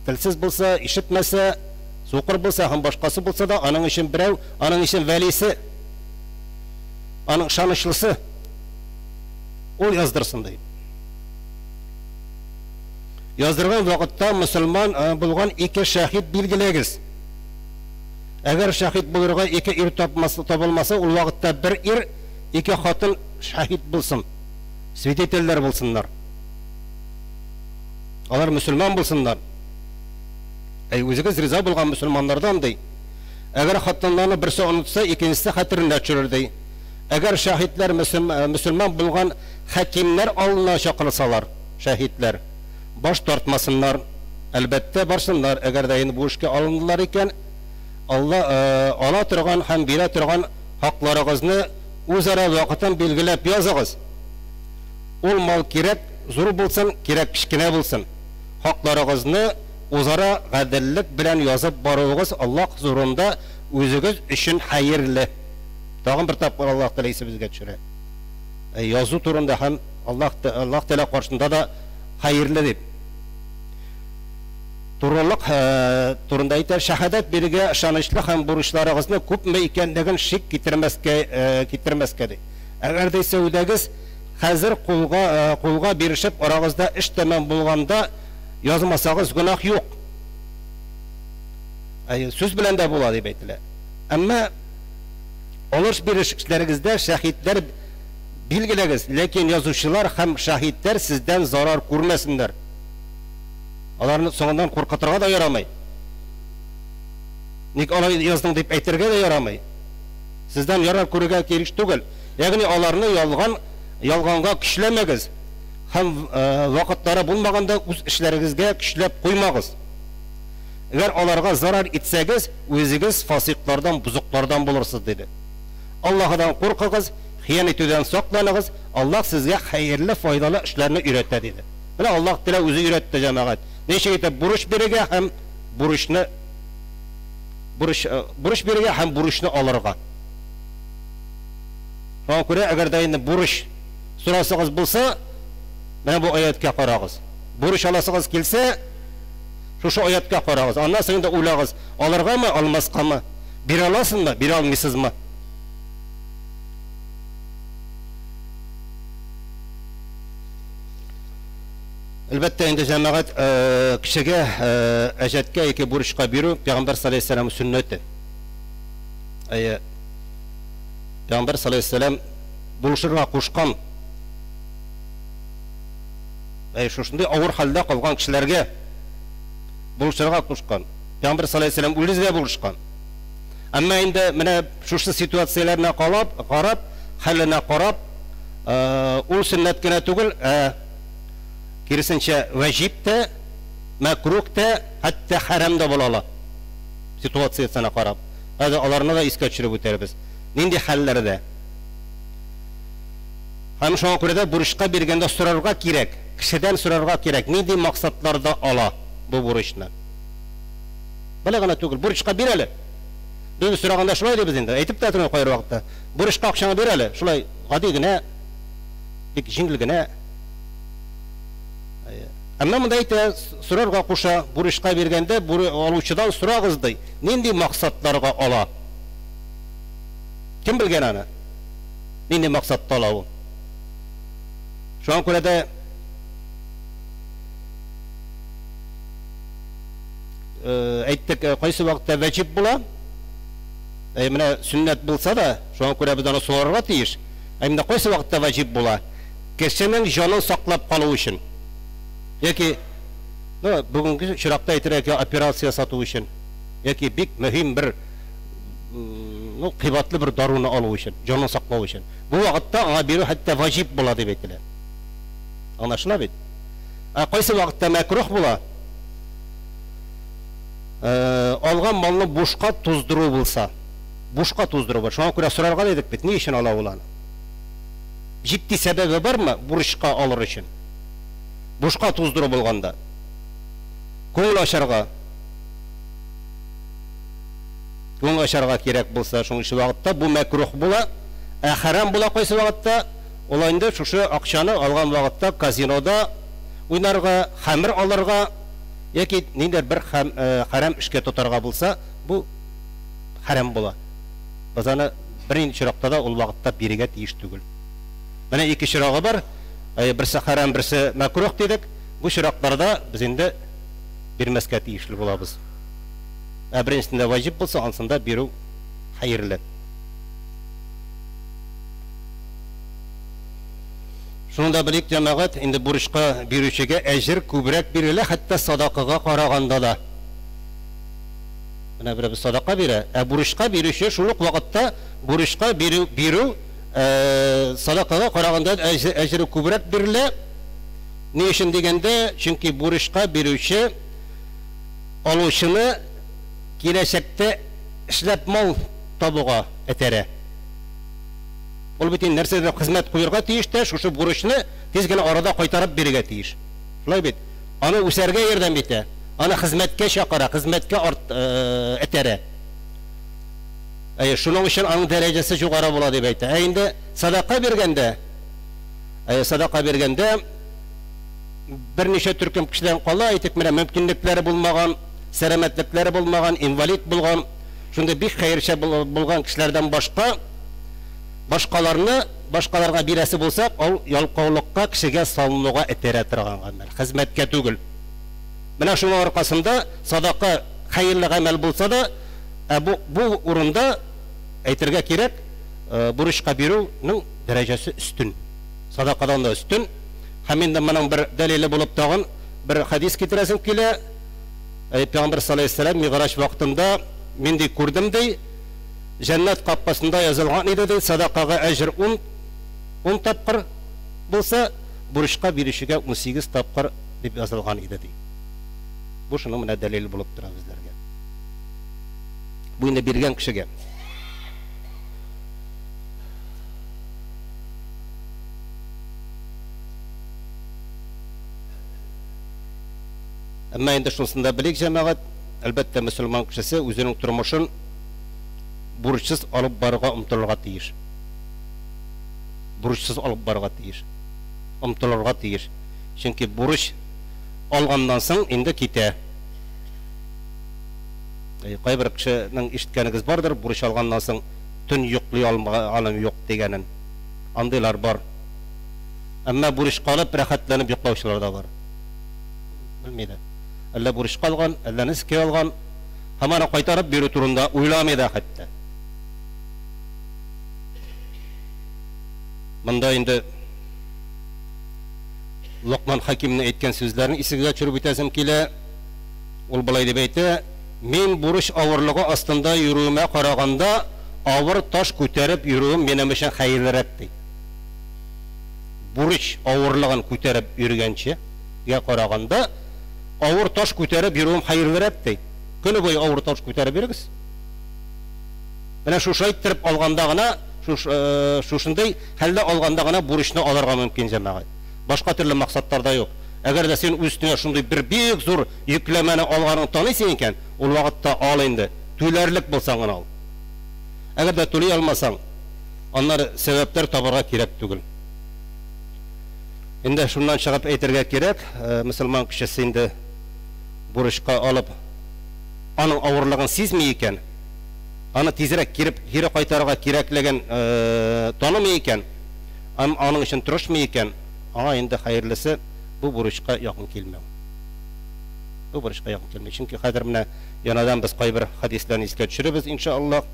tilsiz bo'lsa, eshitmasa, so'qir bo'lsa ham boshqasi bo'lsa da aning uchun birov, aning uchun valisi, aning ishonchilisi ol yozdirsin deydi. Yozdirgan vaqtda musulmon bo'lgan ikki shahid belgilagiz. Agar shahid bo'lurga ikki er topilmasa, ul vaqtda bir er, ikki xotin shahid bo'lsin. Svидетельler bo'lsinlar. Ular musulmon bo'lsinlar. O'ziga rizo bo'lgan musulmonlardan dey. Agar xotinlarni birsi unutsa, ikkinchisi xatirini tushirdi. Agar shahidlar musulmon bo'lgan hakimlar oldina chaqirsalar, shahidlar bosh tortmasınlar, albatta borsinlar. Agar da endi bu ishga olindilar ekan, Allah ola turgan ham bera turgan haqlaringizni o'zaro vaqtdan belgilab yozig'iz. Ol mol kerak, zo'r bo'lsin, kerak kichkina bo'lsin. Haqlaringizni o'zaro adillik bilan yozib boruğuz Allah huzurunda o'zingiz uchun xayrli. Tag'in bir tapqir Alloh taolasi bizga tushira. Yozuv turunda ham Alloh taolo qarshisida da xayrli deb. Tururluq turunda aytar, shahadat biriga ishonchli ham burushlaringizni ko'pmi ekanligini shik ketirmasga deydi. Agar desa o'dagiz hozir qo'lga berishib orangizda ish tamom bo'lganda yozmasangiz gunoh yo'q. So'z bilan da bo'ladi deb aytdilar. Ammo olish berish ishlaringizda shahidlar belgilagiz, lekin yozuvchilar ham shahidlar sizdan zarar ko'rmasinlar. Ularni so'ndan qo'rqatirga da yaramaydi. Nik olay yozding deb aytirga da yaramaydi. Sizdan yarar ko'rgan kerak tugul. Ya'ni ularni yolg'onga kuchlamagiz. Ham vaqtlari bo'lmaganda o'z ishlaringizga kuchlab qo'ymagiz. Agar ularga zarar etsangiz, o'zingiz fosiqlardan, buzuqlardan bo'lursiz dedi. Allohdan qo'rqingiz, xiyonatdan saqlaning'iz. Alloh sizga xayrli, foydali ishlarni o'rgatadi dedi. Mana Alloh taolo o'zi o'rgatdi jamoat. Necha aytib, burush beriga ham burush beriga ham burushni olirga. Shunga ko'ra agar da endi burush so'rasangiz bo'lsa, mana bu oyatga qarag'iz. Burush olasangiz kelsa, shu oyatga qarag'iz. Ondan so'ng da o'ylag'iz, olirgami, olmasqami? Bera olasizmi, bera olmaysizmi? Albatta endi jamoat kishiga ajatga yoki burishqa beru Payg'ambar sollallohu alayhi vasallam sunnati. Payg'ambar sollallohu alayhi vasallam bulishirga qo'shgan. Shunday og'ir holda qolgan kishilarga bulishirga qo'shgan. Payg'ambar sollallohu alayhi vasallam o'zida bulishgan. Ammo endi mana shu situatsiyalarni qarab, halini qarab, u sunnatgina tugul, kirisincha vajibda, makruhda, hatta haramda bo'ladi. Situatsiyasini qarab. Hozir ularni da esga tushirib o'tamiz. Nindi hallarda. Ham shunga ko'ra burishqa berganda so'rarga kerak, kishidan so'rarga kerak. Nindi maqsadlarda ola bu burishni. Balag'ana tugul, burishqa berali. Biz so'raganda shulay deb biz endi aytib ta'tirni qo'yar vaqtda. Burishqa aqshani berali. Shulay g'adigina, jingligina. Amma bunda ayta so'rarga qo'sha burishqa berganda oluvchidan so'rag'izdi. Nindi maqsadlarga ola. Kim bilgan ana? Nindi maqsadda olav. Shunga ko'ra da әйттек, кайсы вакытта ваҗиб була. Менә сүннәт булса да, шуңа күрә без аны сорарга тиеш. Менә кайсы вакытта ваҗиб була? Кешенең җанын саклап калу өчен. Яки бүгенге чиракта әйтергә операция сату өчен. Яки бик мөһим бер кыйбатлы бер даруны алу өчен, җанын саклау өчен. Бу вакытта аңа бирү хәтта ваҗиб була дип әйтелә. Аңлашыла бит? Кайсы вакытта мәкрух була? Алган малны бушка туздыру булса, бушка туздыру бар. Шуңа күрә сорарга дидек бит, ни өчен ала уланы? Җитди сәбәбе бармы бурычка алыр өчен? Бушка туздыру булганда. Күңел ачарга. Күңел ачарга кирәк булса, шуңчы вакытта бу мәкрух була. Харам була кайсы вакытта? Ул инде шушы акчаны алган вакытта казинода уйнарга, хамыр алырга яки ниндер бер харам эшкә тотарга булса, бу харам була. Без аны беренче чиракта да ул вакытта бирергә тиеш түгел. Менә ике чирагы бар. Берсе харам, берсе мәкрух дидек. Бу чиракларда без инде бирмәскә тиешле булабыз. Беренчесендә ваҗиб булса, ансында бирү хәерле. Шунда билек җәмәгать инде бурычка бирүчегә әҗр күбрәк бирелә, хәтта садакага караганда да. Менә бер садака бирә, бурычка бирүче шул ук вакытта бурычка бирү садакага караганда әҗре күбрәк бирелә. Ни өчен дигәндә, чөнки бурычка бирүче алучыны киләчәктә эшләп мал табуга этәрә. Ул бит нәрсәдә хезмәт куярга тиеш тә, шушы бурычны тиз генә арада кайтарып бирергә тиеш. Шулай бит. Аны үсәргә ярдәм итә. Аны хезмәткә чакыра, хезмәткә этәрә. Шуның өчен аның дәрәҗәсе югары була дип әйтә. Инде садака биргәндә, берничә төркем кешеләр кала, әйтик, менә мөмкинлекләре булмаган, сәламәтлекләре булмаган, инвалид булган, шунда бик хәерчә булган кешеләрдән башкаларга бирәсе булса, ул ялкаулыкка, кешегә салынуга этәрә торган гамәл, хезмәткә түгел. Менә шуның аркасында садака хәерле гамәл булса да, бу урында әйтергә кирәк, бурычка бирүнең дәрәҗәсе өстен. Садакадан да өстен. Һәм инде моның бер дәлиле булып тагын бер хадис китерәсем килә. Пәйгамбер саллаллаһу алейһи ва саллям миграҗ вакытында мин ди күрдем ди, Җәннәт капкасында язылган иде ди, садакага әҗр 10 тапкыр булса, бурычка бирүчегә 18 тапкыр дип язылган иде ди. Бу шуның менә дәлиле булып тора безләргә. Бу инде биргән кешегә. Әмма инде шунсында билек җәмәгать, әлбәттә мөселман кешесе үзенең тормышын бурычсыз алып барырга омтылырга тиеш. Бурычсыз алып барырга тиеш. Омтылырга тиеш. Чөнки бурыч алганнан соң инде китә. Кайбер кешенең ишеткәнегез бардыр, бурыч алганнан соң төн йоклый алмаган юк дигәнен. Андыйлар бар. Әмма бурыч калып рәхәтләнеп йоклаучылар да бар. Белмәде. Әллә бурыч калган, әллә ниске алган, һаман кайтарып бирү турында уйламый да хәтта. Монда инде Лукман Хакимның әйткән сүзләрен исегә төшереп үтәсем килә. Ул булай дип әйтә: "Мин бурыч авырлыгы астында йөрүемә караганда, авыр таш күтәреп йөрүем минем өчен хәерлерәк" ди. Бурыч авырлыгын күтәреп йөргәнчә караганда, авыр таш күтәреп йөрүем хәерлерәк ди. Көне буе авыр таш күтәреп йөрегез. Менә шушы әйттереп алганда гына, шушындай хәлдә алганда гына бурычны алырга мөмкин җәмәгать. Башка төрле максаттарда юк. Әгәр дә син үстеңә шундый бер бик зур йөкләмәне алганын таныйсың икән, ул вакытта ал инде. Түләрлек булсаң гына ал. Әгәр дә түли алмасаң, аннары сәбәпләр табарга кирәк түгел. Инде шуннан чыгып әйтергә кирәк, мөселман кешесе инде бурычка алып, аның авырлыгын сизми икән, аны тизрәк кире кайтарырга кирәклеген танымый икән, аның өчен тырышмый икән, аңа инде хәерлесе бу бурычка якын килмәү. Бу бурычка якын келмей. Чөнки хәзер менә янадан без кайбер хадисләрне искә төшерәбез иншаллах.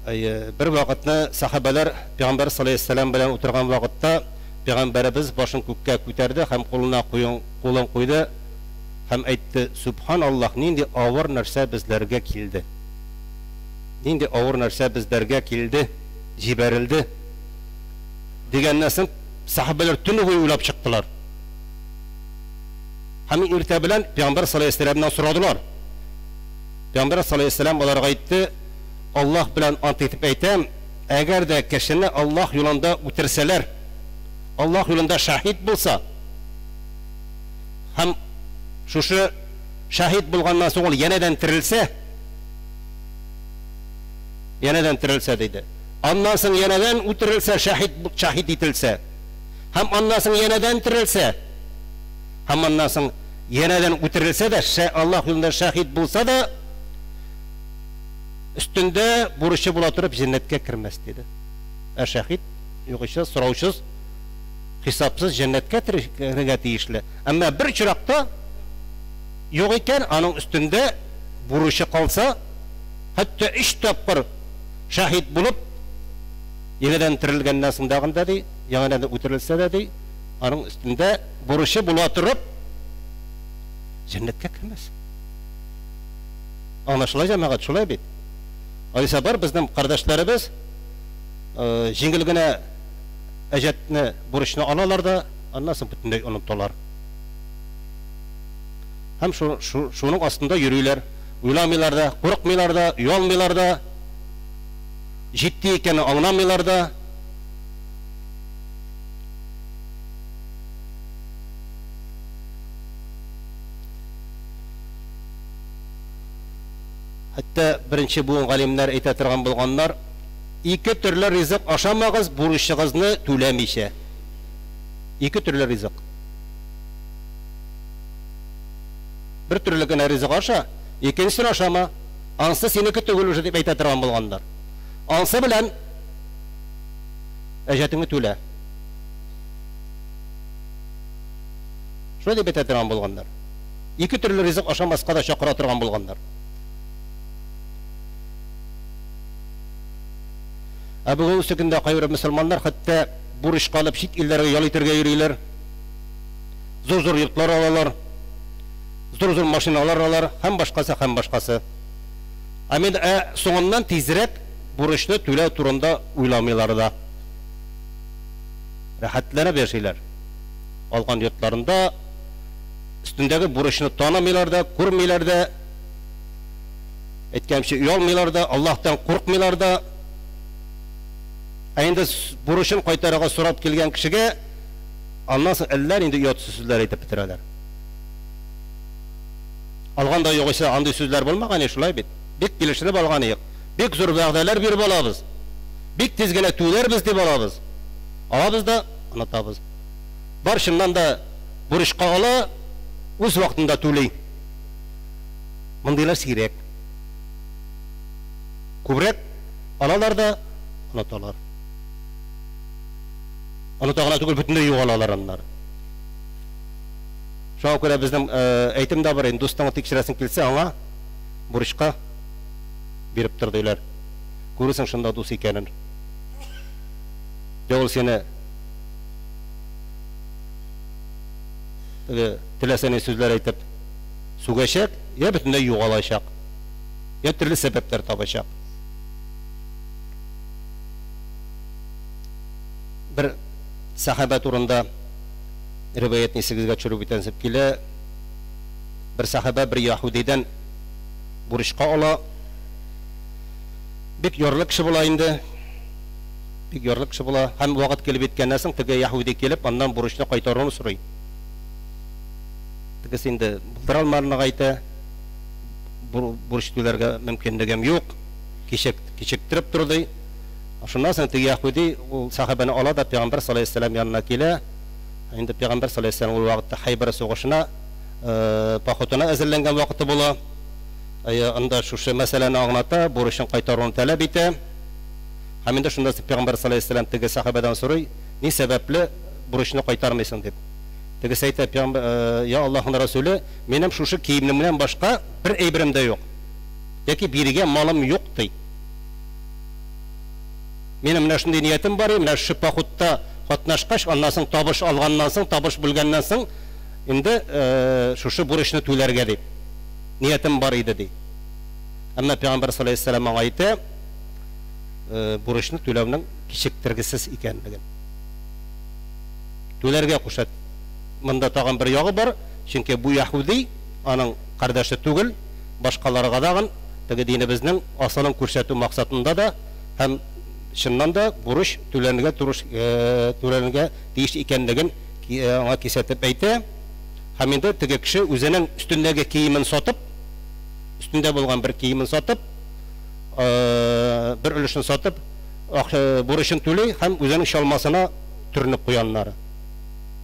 Бер вакытны сахабалар Пәйгамбәр саллаллаһу алейһи ва саллям белән утырган вакытта Пәйгамбәребез башын күккә күтәрде һәм кулын куйды һәм әйтте: "Субханаллаһ, нинди авыр нәрсә безләргә килде. Нинди авыр нәрсә безләргә килде, җибәрелде." Дигәннән соң сахабалар төне буе уйлап чыктылар. Һәм иртә белән Пәйгамбәр саллаллаһу алейһи ва саллямнан сорадылар. Пәйгамбәр саллаллаһу алейһи ва саллям аларга әйтте: "Аллаһ белән ант итеп әйтәм, әгәр дә кешене Аллаһ юлында үтерсәләр, Аллаһ юлында шаһид булса, һәм шушы шаһид булганнан соң ул янәдән терелсә диде. Аннан соң янәдән үтерелсә, шаһид ителсә, һәм аннан соң янәдән терелсә, һәм аннан соң янәдән үтерелсә дә, Аллаһ юлында шаһид булса да, üstünde бурычы була торып җәннәткә кермәс диде. Шаһид югыйча сораучыз, хисапсыз җәннәткә керергә тиешле. Әмма бер чиракта юк икән, аның өстендә бурычы калса, хәтта 3 тапкыр шаһид булып, янәдән терелгәннән соң дагында ди, янәдән үтерелсә дә ди, аның өстендә бурычы була торып җәннәткә кермәс. Аңлашыла җәмәгать, шулай бит. Алайса бар безнең кардәшләребез җиңел генә әҗәтне, бурычны алалар да, аннан соң бөтенләй оныталар. Һәм шуның астында йөриләр, уйламыйлар да, курыкмыйлар да, уялмыйлар да, җитди икәнен аңламыйлар да. Хәтта беренче буын галимнәр әйтә торган булганнар: "Ике төрле ризык ашамагыз, бурычыгызны түләмичә." Ике төрле ризык. Бер төрле генә ризык аша, икенчесен ашама, ансы синеке түгел уже дип әйтә торган булганнар. Ансы белән әҗәтеңне түлә. Шулай дип әйтә торган булганнар. Ике төрле ризык ашамаска да чакыра торган булганнар. Бүгенге көндә кайбер мөселманнар хәтта бурычка алып чит илләргә ял итәргә йөриләр. Зур-зур йортлар алалар, зур-зур машиналар алалар, һәм башкасы. Әмин соңыннан тизрәк бурычны түләү турында уйламыйлар да. Рәхәтләнеп яшиләр. Алган йортларында өстендәге бурычны танымыйлар да, күрмиләр да, әйткәнчә уялмыйлар да, Аллаһтан курыкмыйлар да. Инде бурычын кайтарырга сорап килгән кешегә аннан соң әлләр инде ятсыз сүзләр әйтеп бетерәләр. Алганда югыйса андый сүзләр булмаган, шулай бит. Бик килештереп алган идек. Бик зур вәгъдәләр биреп алабыз. Бик тиз генә түләрбез дип алабыз. Алабыз да онытабыз. Бар шуннан да бурычка ала, үз вакытында түләй. Мондыйлар сирәк. Күбрәк алалар да оныталар. Онытаган түгел, бөтенләй югалалар аннар. Шуңа күрә безнең әйтемдә бар, дустыңны тикшерәсең килсә, аңа бурычка биреп тор диләр. Күрсәң шунда дус икәнен. Ул сине теләсәне сүзләр әйтеп сүгәчәк, я бөтенләй югалачак. Я төрле сәбәпләр табачак. Бер сахаба турында риваятны сигезгә төшереп итәнсеп килә. Бер сахаба бер яһудидан бурычка ала. Бик ярлы кеше була инде. Бик ярлы кеше була. Һәм вакыт килеп иткәннән соң теге яһуди килеп, аннан бурычны кайтаруын сорый. Тегесе инде булдыра алмарына әйтә. Бурыч түләргә мөмкинлегем юк. Кичектереп торды. Шуннан соң теге яһуди ул сахабаны ала да Пәйгамбәр саллаллаһу алейһи ва саллям янына килә. Инде Пәйгамбәр саллаллаһу алейһи ва саллям ул вакытта Хайбар сугышына походына әзерләнгән вакыты була. Анда шушы мәсьәләне аңлата, бурычын кайтаруын таләп итә. Һәм инде шунда Пәйгамбәр саллаллаһу алейһи ва саллям теге сахабадан сорый: "Ни сәбәпле бурычны кайтармыйсың?" дип. Тегесе әйтә, я Аллаһның Расулы, минем шушы киемнемнән башка бер әйберем дә юк. Яки бирегә малым юк ди. Минем менә шундый ниятем бар, менә шу походта катнашкач, аннан соң табыш алганнан соң, табыш бүлгәннән соң инде шушы бурычны түләргә дип ниятем бар иде ди. Әмма Пәйгамбер саллаллаһу алейһи ва саллям әйтә, бурычны түләүнең кичектергесез икәнлеген. Түләргә кушат. Монда тагын бер ягы бар, чөнки бу яһуди аның кардәше түгел, башкаларга дагын теге динебезнең асылын күрсәтү максатында да һәм чыннан да бурыч түләргә тиеш икәнлеген аңа кисәтеп әйтә. Һәм инде теге кеше үзенең өстендәге киемен сатып, өстендә булган бер киемен сатып, бер өлешен сатып, бурычын түли һәм үзенең чалмасына төрнеп куяннары.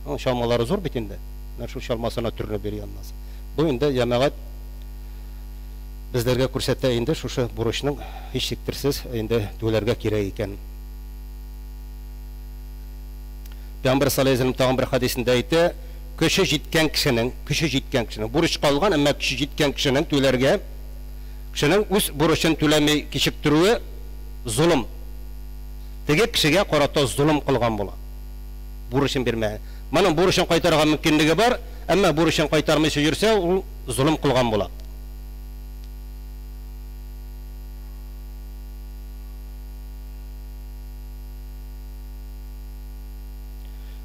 Чалмалары зур бит инде. Менә шу чалмасына төрнеп биргәннәр. Бу инде җәмәгать безләргә күрсәтә инде шушы бурычның һич шиктерсез инде түләргә кирәк икән. Пәйгамбер саллаллаһу алейһи ва саллям тагын бер хадисендә әйтә, көче җиткән кешенең, бурыч калган, әмма көче җиткән кешенең түләргә, кешенең үз бурычын түләмәй кичектерүе зулым. Теге кешегә карата зулым кылган була. Бурычын бирмәгән. Моның бурычын кайтарырга мөмкинлеге бар, әмма бурычын кайтармыйча йөрсә, ул зулым кылган була.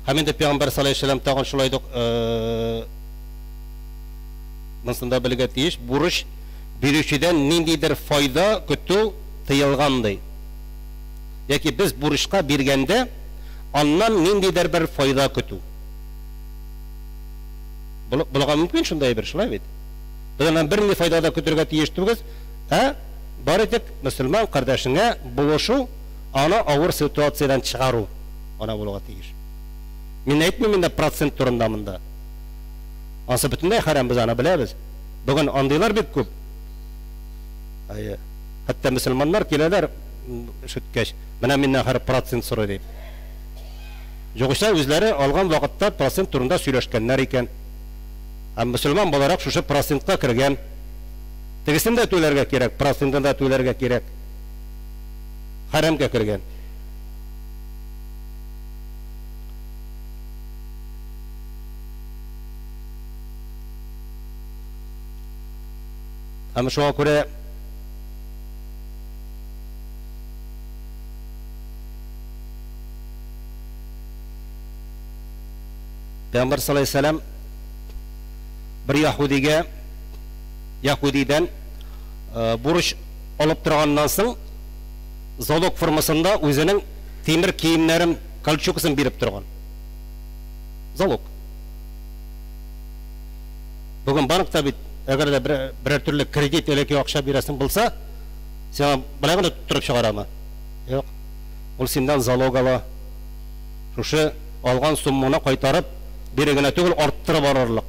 Һәм инде Пәйгамбер саллаллаһу алейһи ва саллям тагын шулай дип монсында белергә тиеш, бурыч бирүчедән ниндидер файда көтү тыелган ди. Яки без бурычка биргәндә аннан ниндидер бер файда көтү. Булга мөмкин шундай бер шулай бит. Безнең бернинди файда да көтәргә тиеш түгез, бар идек мөселман кардәшеңә булышу, аны авыр ситуациядән чыгару, ана булга тиеш. Мин әйтмим инде процент турында монда. Асы бөтенләй харам, без аны беләбез. Бүген андыйлар бик күп. Хәтта мөселманнар киләләр шүткәч, менә миннән һәр процент сорый дип. Югыйсә үзләре алган вакытта процент турында сөйләшкәннәр икән. Һәм мөселман буларак шушы процентка кергән. Тегесен дә түләргә кирәк, процентын да түләргә кирәк. Харамга кергән. Һәм шуңа күрә Пәйгамбер саллаллаһу алейһи ва саллям бер яһудидән бурыч алып торганнан соң залог формасында үзенең тимер киемнәрен, кольчугасын биреп торган. Залог. Бүген банкта бит әгәр дә бер төрле кредит яки акча бирәсең булса, сиңа белән торып чыгарамы? Юк. Ул синнән залог ала. Шушы алган сумманы кайтарып бирегенә түгел, арттырып барырлык.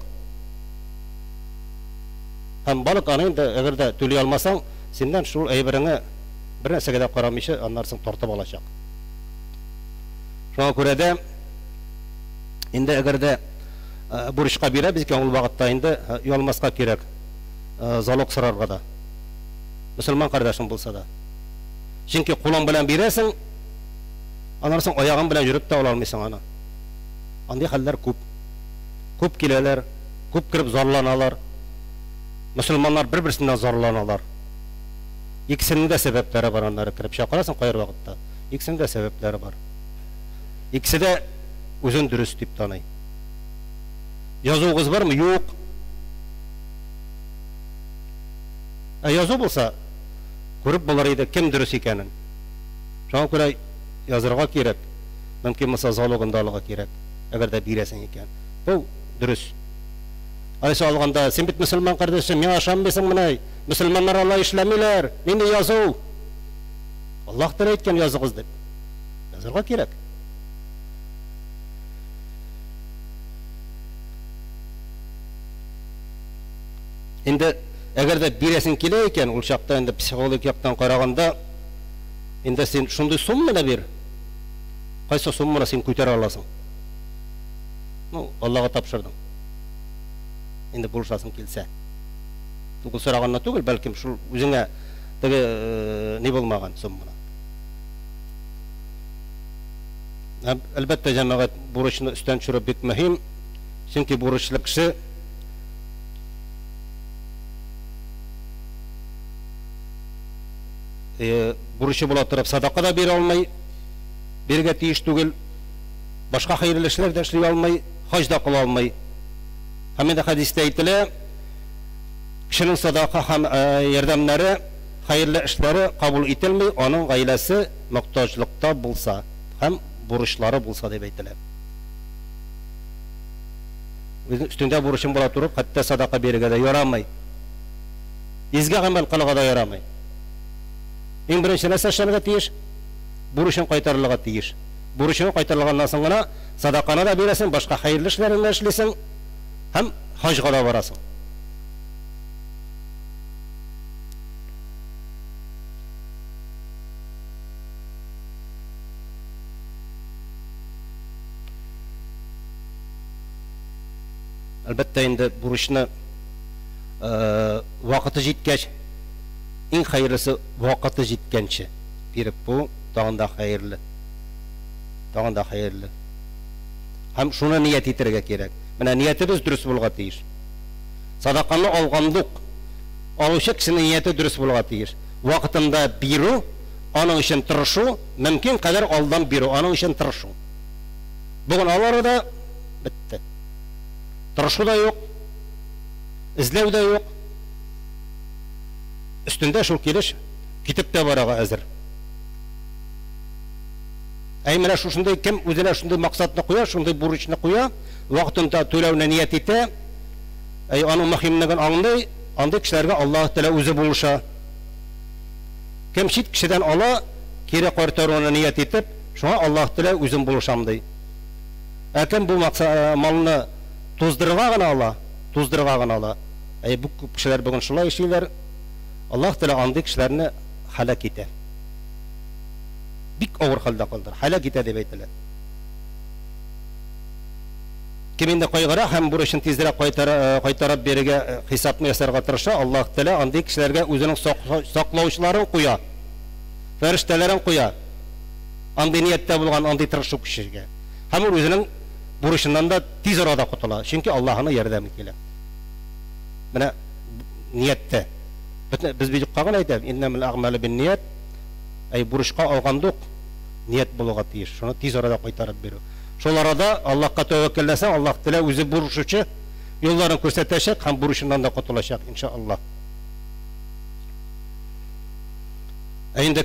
Һәм балык аны инде әгәр дә түли алмасаң, синнән шул әйбереңне бер нәрсәгә дә карамыйча аннарсын тартып алачак. Шуңа күрә дә инде әгәр дә бурычка бирәбез икән, ул вакытта инде ялмаска кирәк. Залог сорарга да. Мөселман кардәшең булса да. Чөнки кулың белән бирәсең, аннарсын аягың белән йөреп тә ала алмыйсың аны. Андый хәлләр күп. Күп киләләр, күп кирип зарланалар. Мөселманнар бер-берсеннән зарланалар. Икесенең дә сәбәпләре бар, аннары кирип чакырасың кайыр вакытта. Икесенең дә сәбәпләре бар. Икесе дә үзен дөрес дип таный. Язуыгыз бармы? Юк. Язу булса, күреп булар иде кем дөрес икәнен. Шуңа күрә язырга кирәк. Мөмкин булса залогын да алырга кирәк. Әгәр дә бирәсең икән. Бу дөрес. Айса алганда, син бит мөселман кардәшем, миңа ышанмыйсың менә. Мөселманнар Алла эшләмиләр. Нинди язу? Аллаһ Тәгалә әйткән языгыз дип. Язырга кирәк. Инде әгәр дә бирәсең килә икән, ул чакта инде психологик яктан караганда, инде син шундый сумманы бир. Кайсы сумманы син күтәрә аласың? Аллага тапшырдың. Инде бурышасың килсә. Түгел сораганна түгел, бәлкем шул үзеңә теге не булмаган сумманы. Әлбәттә җәмәгать бурычны өстән төшерү бик мөһим. Чөнки бурычлы кеше бурычы була торып садака да бирә алмый, бирергә тиеш түгел, башка хәерле эшләр дә эшли алмый, хаҗ да кыла алмый. Һәм инде хәдистә әйтелә, кешенең садака һәм ярдәмнәре, хәерле эшләре кабул ителми, аның гаиләсе мохтаҗлыкта булса һәм бурычлары булса дип әйтелә. Üstündə бурычым була турып, хәтта садака бирергә дә ярамый. Изге гамәл кылырга да ярамый. Иң беренче нәрсә эшләргә тиеш? Бурычын кайтарырга тиеш. Бурычын кайтарылганнан соң гына садаканы да бирәсең, башка хәерле эшләрне эшлисең һәм хаҗга да барасың. Әлбәттә инде бурычны вакыты җиткәч, иң хәерлесе вакыты җиткәнче биреп бу тагын да хәерле. Тагын да хәерле. Һәм шуны ният итәргә кирәк. Менә ниятебез дөрес булырга тиеш. Садаканы алгандык, алучы кешенең нияте дөрес булырга тиеш. Вакытында бирү, аның өчен тырышу, мөмкин кадәр алдан бирү, аның өчен тырышу. Бүген алары да бетте. Тырышу да юк, эзләү дә юк. Өстендә шул килеш китеп тә барырга әзер. Менә шушындай кем үзенә шундый максатны куя, шундый бурычны куя, вакытында түләүне ният итә, аның мөһимлеген аңлый, андый кешеләргә Аллаһ Тәгалә үзе булыша. Кем чит кешедән ала, кире кайтаруны ният итеп, шуңа Аллаһ Тәгалә үзем булышам ди. Кем бу малны туздырырга гына ала, туздырырга гына ала. Бу күп кешеләр бүген шулай эшлиләр. Аллаһ Тәгалә андый кешеләрне халак итә. Бик авыр хәлдә калдыр, халак итә дип әйтелә. Кем инде кайгыра һәм бурычын тизрәк кайтарып бирергә хисапны ясарга тырыша, Аллаһ Тәгалә андый кешеләргә үзенең саклаучыларын куя. Фәрештәләрен куя. Андый нияттә булган, андый тырышу кешегә. Һәм ул үзенең бурычыннан да тиз арада кутыла, чөнки Аллаһның ярдәме килә. Менә нияттә. Без бик кагын әйтәбез, иннамал аъмалу бин-ният. Бурычка алгандык ният булырга тиеш. Шуны тиз арада кайтарып бирү. Шул арада Аллаһка тәвәккәлләсәң, Аллаһ Тәгалә үзе бурычучы юлларын күрсәтәчәк һәм бурычыннан да кутылачак иншааллаһ. Инде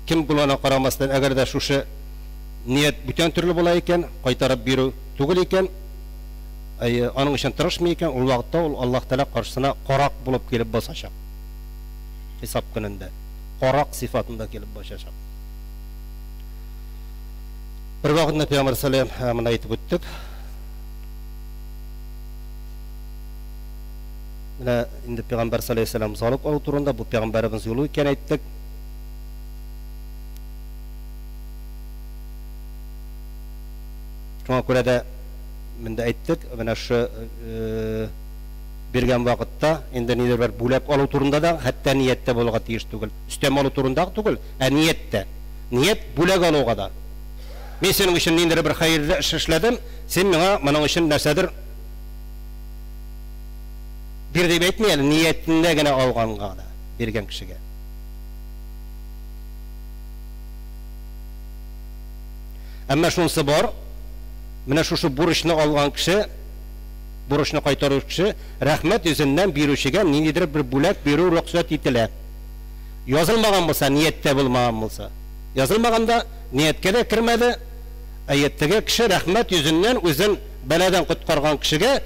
кем булган карамастан, әгәр дә шушы ният бүтән төрле була икән, кайтарып бирү түгел икән, аның өчен тырышмый икән, ул вакытта ул Аллаһ Тәгалә каршысына карак булып килеп басачак. Хисап көнендә карак сифатында килеп басачак. Бер вакытта Пәйгамбәр саллаллаһу алейхи ва саллям әйтеп үттек. Менә инде Пәйгамбәр саллаллаһу алейхи ва саллям залык алу турында, бу Пәйгамбәребез юлы икән әйттек. Шуңа күрә дә менә әйттек, менә шу биргән вакытта инде нидер бер бүләк алу турында да хәтта нияттә булырга тиеш түгел. Үстәм алу турында түгел, нияттә. Ният бүләк алуга да. Мен синең өчен ниндер бер хәерле эш эшләдем, син миңа моның өчен нәрсәдер бир дип әйтмә, ниятендә генә алганга да биргән кешегә. Әмма шунысы бар, менә шушы бурычны алган кеше, бурычны кайтаручы кеше рәхмәт йөзеннән бирүчегә ниндидер бер бүләк бирү рөхсәт ителә. Язылмаган булса, нияттә булмаган булса. Язылмаганда нияткә дә кирмәде. Әйттәге кеше рәхмәт йөзеннән үзен бәладән коткарган кешегә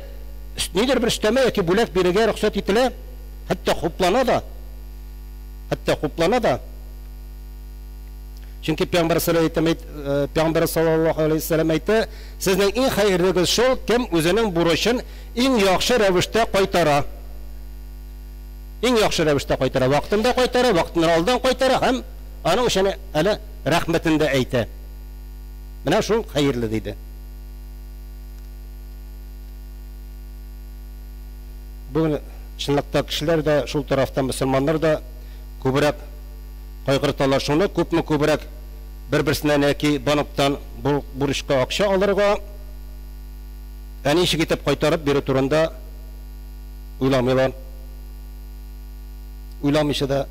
нидер бер эштәмә яки бүләк бирергә рөхсәт ителә. Хәтта хуплана да. Чөнки Пәйгамбәр саллаллаһу алейхи ва саллям әйтә, сезнең иң хәерлегез шул, кем үзенең бурычын иң яхшы рәвештә кайтара. Иң яхшы рәвештә кайтара, вакытында кайтара, вакытыннан алдан кайтара һәм аның өчен әле рәхмәтен дә әйтә. Менә шул хәерле диде. Бүген чынлыкта кешеләр дә, шул тарафтан мөселманнар да күбрәк кайгырталар шуны, күпме күбрәк бер-берсеннән яки банктан бурычка акча алырга, ничек итеп кайтарып бирү турында уйламыйлар. Уйламыйча да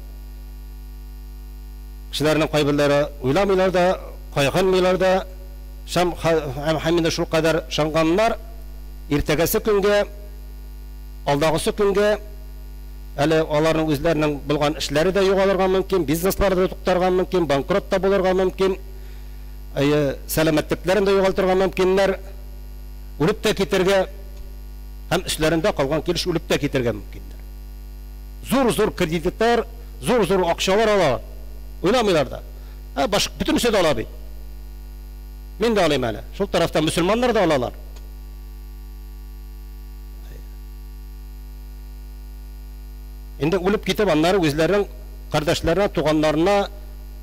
кешеләрнең кайберләре уйламыйлар да, кайгырмыйлар да, һәм шул кадәр шанганнар, иртәгәсе көнгә, алдагысы көнгә әле аларның үзләренең булган эшләре дә югалырга мөмкин, бизнеслары да туктарга мөмкин, банкрот та булырга мөмкин, сәламәтлекләрен дә югалтырга мөмкиннәр, үлеп тә китәргә һәм эшләрендә калган килеш үлеп тә китәргә мөмкиннәр. Зур-зур кредитлар, зур-зур акчалар алалар. Уйламыйлар да. Бөтенесе дә ала бит. Мин дә алыйм әле. Шул тарафтан мөселманнар да алалар. Инде үлеп китеп, аннары үзләренең кардәшләренә, туганнарына,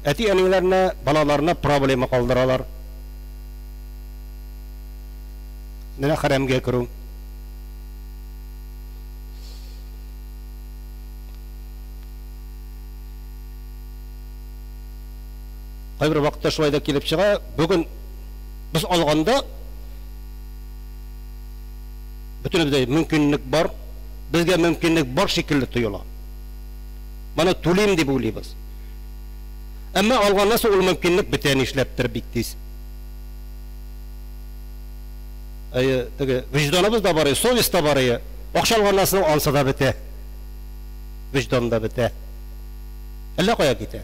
әти-әниләренә, балаларына проблема калдыралар. Менә хәрәмгә керү. Кайбер вакытта шулай да килеп чыга. Бүген без алганда бөтенебездә мөмкинлек бар, безгә мөмкинлек бар шикелле тоела. Моны түлим дип уйлыйбыз. Әмма алганнан соң ул мөмкинлек бетә нишләптер бик тиз. Теге вижданыбыз да бар, совесть та бар. Акча алганнан соң ансы да бетә. Виждан да бетә. Әллә кая китә.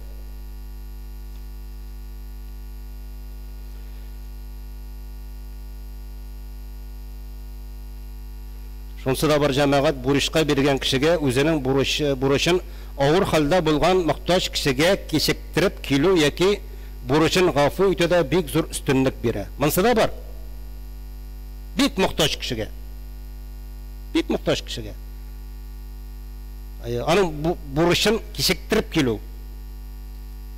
Шунсы да бар җәмәгать бурычка биргән кешегә үзенең бурычын авыр хәлдә булган мохтаҗ кешегә кичектереп килү яки бурычын гафу итүдә бик зур өстенлек бирә. Монсы да бар. Бик мохтаҗ кешегә. Бик мохтаҗ кешегә. Аның бурычын кичектереп килү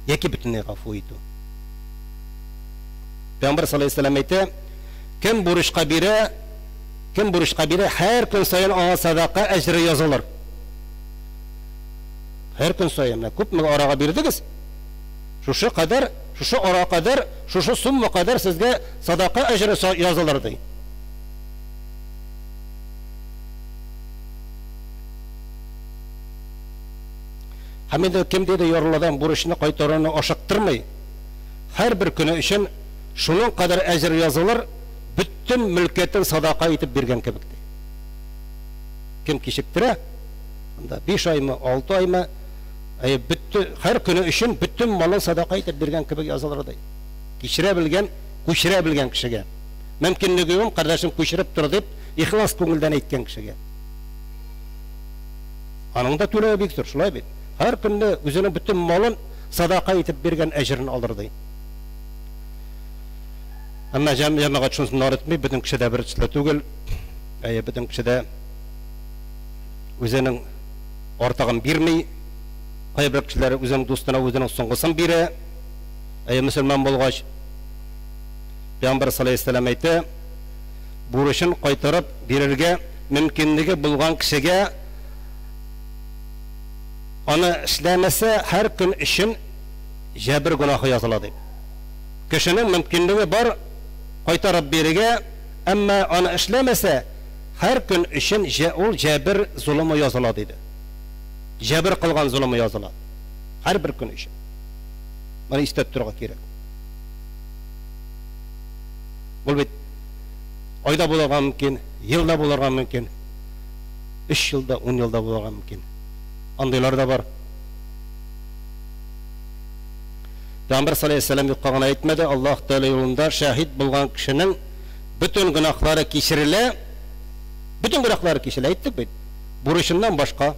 яки бөтенләй гафу итү. Пәйгамбер саллаллаһу алейһи ва сәллям әйтә, кем бурычка бирә, һәр көн сайын аңа садака әҗре язылыр. Һәр көн сайын, күпме арага бирдегез? Шушы кадәр, шушы ара кадәр, шушы сумма кадәр сезгә садака әҗре язылыр ди. Һәм инде кемдә дә ярылыдан бурычны кайтаруны ашыктырмый, һәр бер көне өчен шуның кадәр әҗр язылыр, bütün mülkiyetini sadaka itip bergen kebek. Kim kişiktirə? 5 ay mı, 6 ay mı? Her günü üçün bütün malın sadaka itip bergen kebek yazılır dey. Kişire bilgen kişiге. Mümkünlüğüm kardeşim kişirip dur deyip, ihlas көңілден әйткен kişiге. Anında tüleği biktir, şulay bit. Her günü özünün bütün malın sadaka itip bergen әжірін alır dey. Әмма жәмәгать шунысын өйрәтмей, бүтән кешедә бер төсле түгел. Бүтән кешедә үзенең артыгын бирмей, кайбер кешеләр үзенең дустына үзенең соңгысын бирә. Мөселман булгач, Пәйгамбер саллаллаһу алейһи ва сәллям әйтә, бурычын кайтарып бирергә мөмкинлеге булган кешегә аны эшләмәсә һәр көн өчен җәбер гунахы языла дип. Кешенең мөмкинлеге бар кайтарып бирергә, әмма аны эшләмәсә һәр көн өчен ул җәбер зулымы языла диде. Җәбер кылган зулымы языла. Һәр бер көн өчен. Моны истәп торырга кирәк. Бу бит айда булырга мөмкин, елда булырга мөмкин, 3 елда, 10 елда булырга мөмкин. Андыйлар да бар. Peygamber sallallahu aleyhi ve sellem yuqqagana aytmadi, Allah Teala yolunda şahit bulgan kişinin bütün günahları keşirile, bütün günahları keşirile ayttık bit. Buruşundan başka.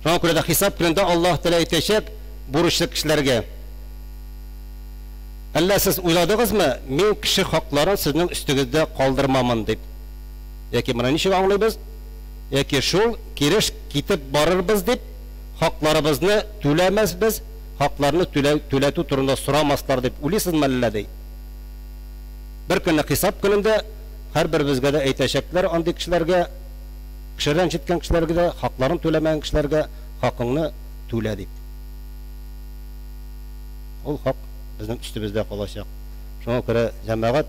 Şuna göre de hesap gününde Allah Teala aytacak buruşlu kişilerge. Allah siz uyladınız mı? Men kişi haklarını sizin üstünüzde kaldırmamın deyip. Yaki buna nişe anlayız? Yaki şul kiriş kitip barırız deyip haklarımızı tülemez biz. haqlarını tületi turunda soramaslar deb o'ylaysizmi dey. Bir kuni hisob kunida har bir bizga da aytashaklar andi kishilarga, kishilardan ketgan kishilarga da haqlarini to'lamagan kishilarga haqqingni to'la deb. Ol haq bizning ustimizda qolacak. Shunga ko'ra jamoat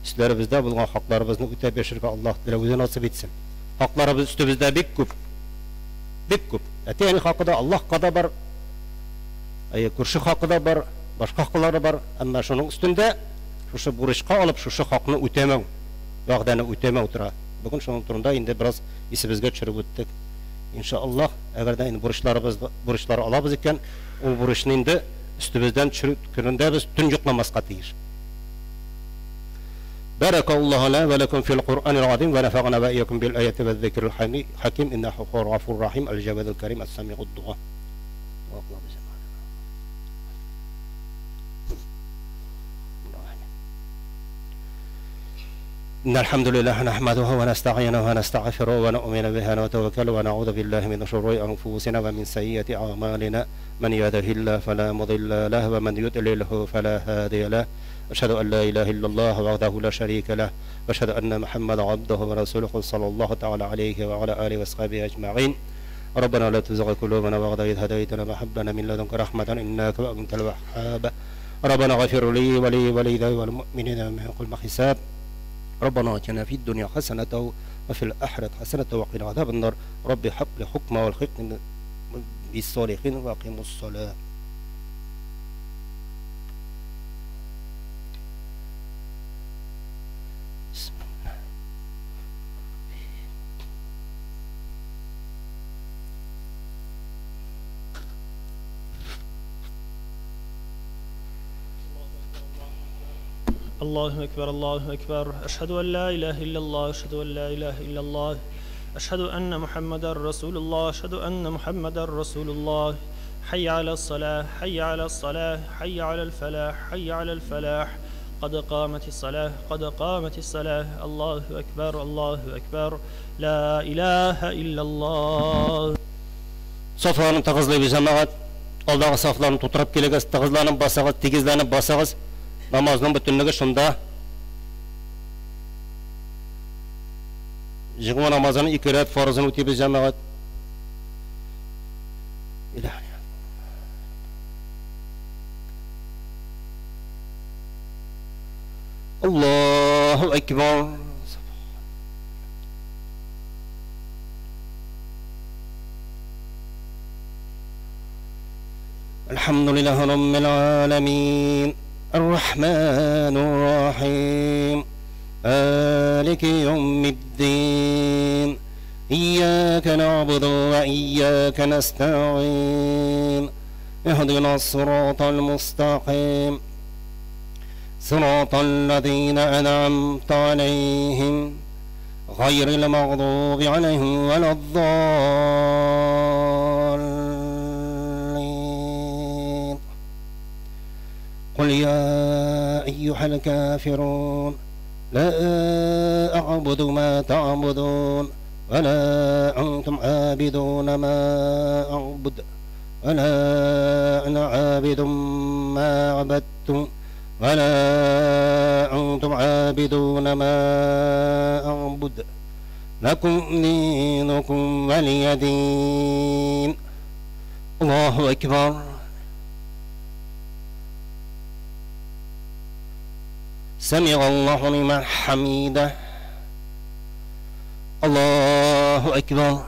üstlerimizde bulgan haqlarimizni o'tab berishga Alloh o'zi nasib etsin. Haqlarimiz ustimizda bek ko'p. Bek ko'p. Atayni haqida Alloh qada bar, kurshi haqida bar, boshqa haqlari bar, ammo shuning ustunda shu burishqa olib shu haqni o'tamang, vaqtini o'tamay o'tira. Bugun shuning turunda endi biroz esimizga tushirib o'tdik. İnşallah agarda endi burishlar olamiz ekan, u burishni endi üstümüzden çüründe biz tüncuklamasqa tiyir. Barakallahu lana ve lekum fil Kur'anil azim ve nefa'na ve iyyakum bil ayati ve zikril hakim innehu ghafurur rahim el cevedul kerim es sami'ud du'a. إن الحمد لله نحمده ونستعينه ونستغفره ونؤمن به ونتوكل ونعوذ بالله من شرور أنفسنا ومن سيئات أعمالنا من يهده الله فلا مضل له ومن يضلله فلا هادي له أشهد أن لا إله إلا الله وحده لا شريك له وأشهد أن محمدا عبده ورسوله صلى الله تعالى عليه وعلى آله وصحبه أجمعين ربنا لا تزغ قلوبنا بعد إذ هديتنا وهب لنا من لدنك رحمة إنك أنت الوهاب ربنا اغفر لي ولوالدي والمؤمنين يوم يقوم الحساب ربنا آتنا في الدنيا حسنة وفي الآخرة حسنة وقنا عذاب النار رب حق لحكم والحكم بالصالحين وأقيموا الصلاة. الله أكبر الله أكبر أشهد أن لا إله إلا الله أشهد أن لا إله إلا الله أشهد أن محمدا رسول الله أشهد أن محمدا رسول الله حي على الصلاة حي على الصلاة حي على الفلاح حي على الفلاح قد قامت الصلاة قد قامت الصلاة الله أكبر الله أكبر لا إله إلا الله. Saflarını tağızlayıp cemaat Allah'a saflarını tuturup kelegen tağızlarını basağız tegizlerini basağız. Namazının bütünlüğü şunda. Jigma namazının 2 rekat farzını öteyip cemaat. İlahi. Allahu Ekber. Elhamdülillahi Rabbil alemin. الرحمن الرحيم مالك يوم الدين إياك نعبد وإياك نستعين اهدنا الصراط المستقيم صراط الذين أنعمت عليهم غير المغضوب عليهم ولا الضالين. قل يا أيها الكافرون لا أعبد ما تعبدون ولا أنتم عابدون ما أعبد ولا أنا عابد ما عبدتم ولا أنتم عابدون ما أعبد لكم دينكم ولي دين. الله أكبر. سمع الله لمن حميده. الله أكبر.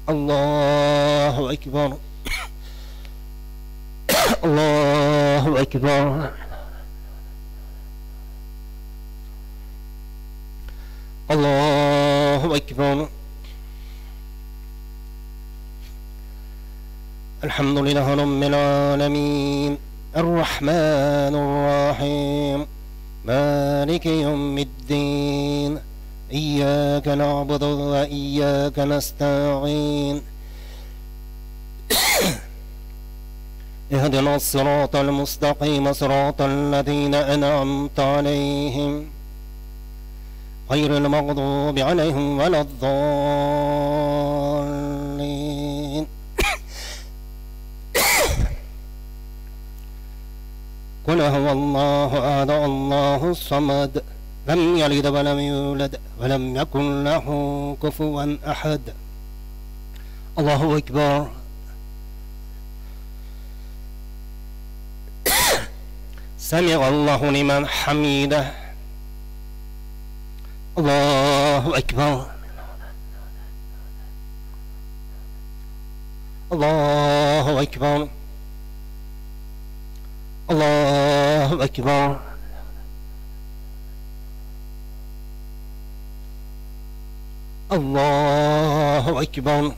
الله أكبر. الله أكبر. الله أكبر. الحمد لله رب العالمين الرحمن الرحيم مالك يوم الدين إياك نعبد وإياك نستعين اهدنا الصراط المستقيم صراط الذين أنعمت عليهم غير المغضوب عليهم ولا الضالين. قل هو الله أحد الله الصمد لم يلد ولم يولد ولم يكن له كفوا أحد. الله أكبر. سمع الله لمن حميده. الله أكبر. الله أكبر. الله أكبر. الله أكبر.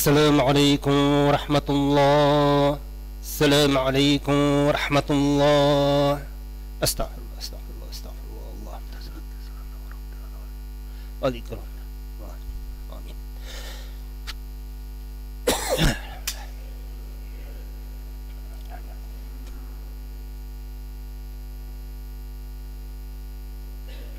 السلام عليكم ورحمة الله. السلام عليكم ورحمة الله. أستغفر الله أستغفر الله أستغفر الله. الله أكبر. آمين.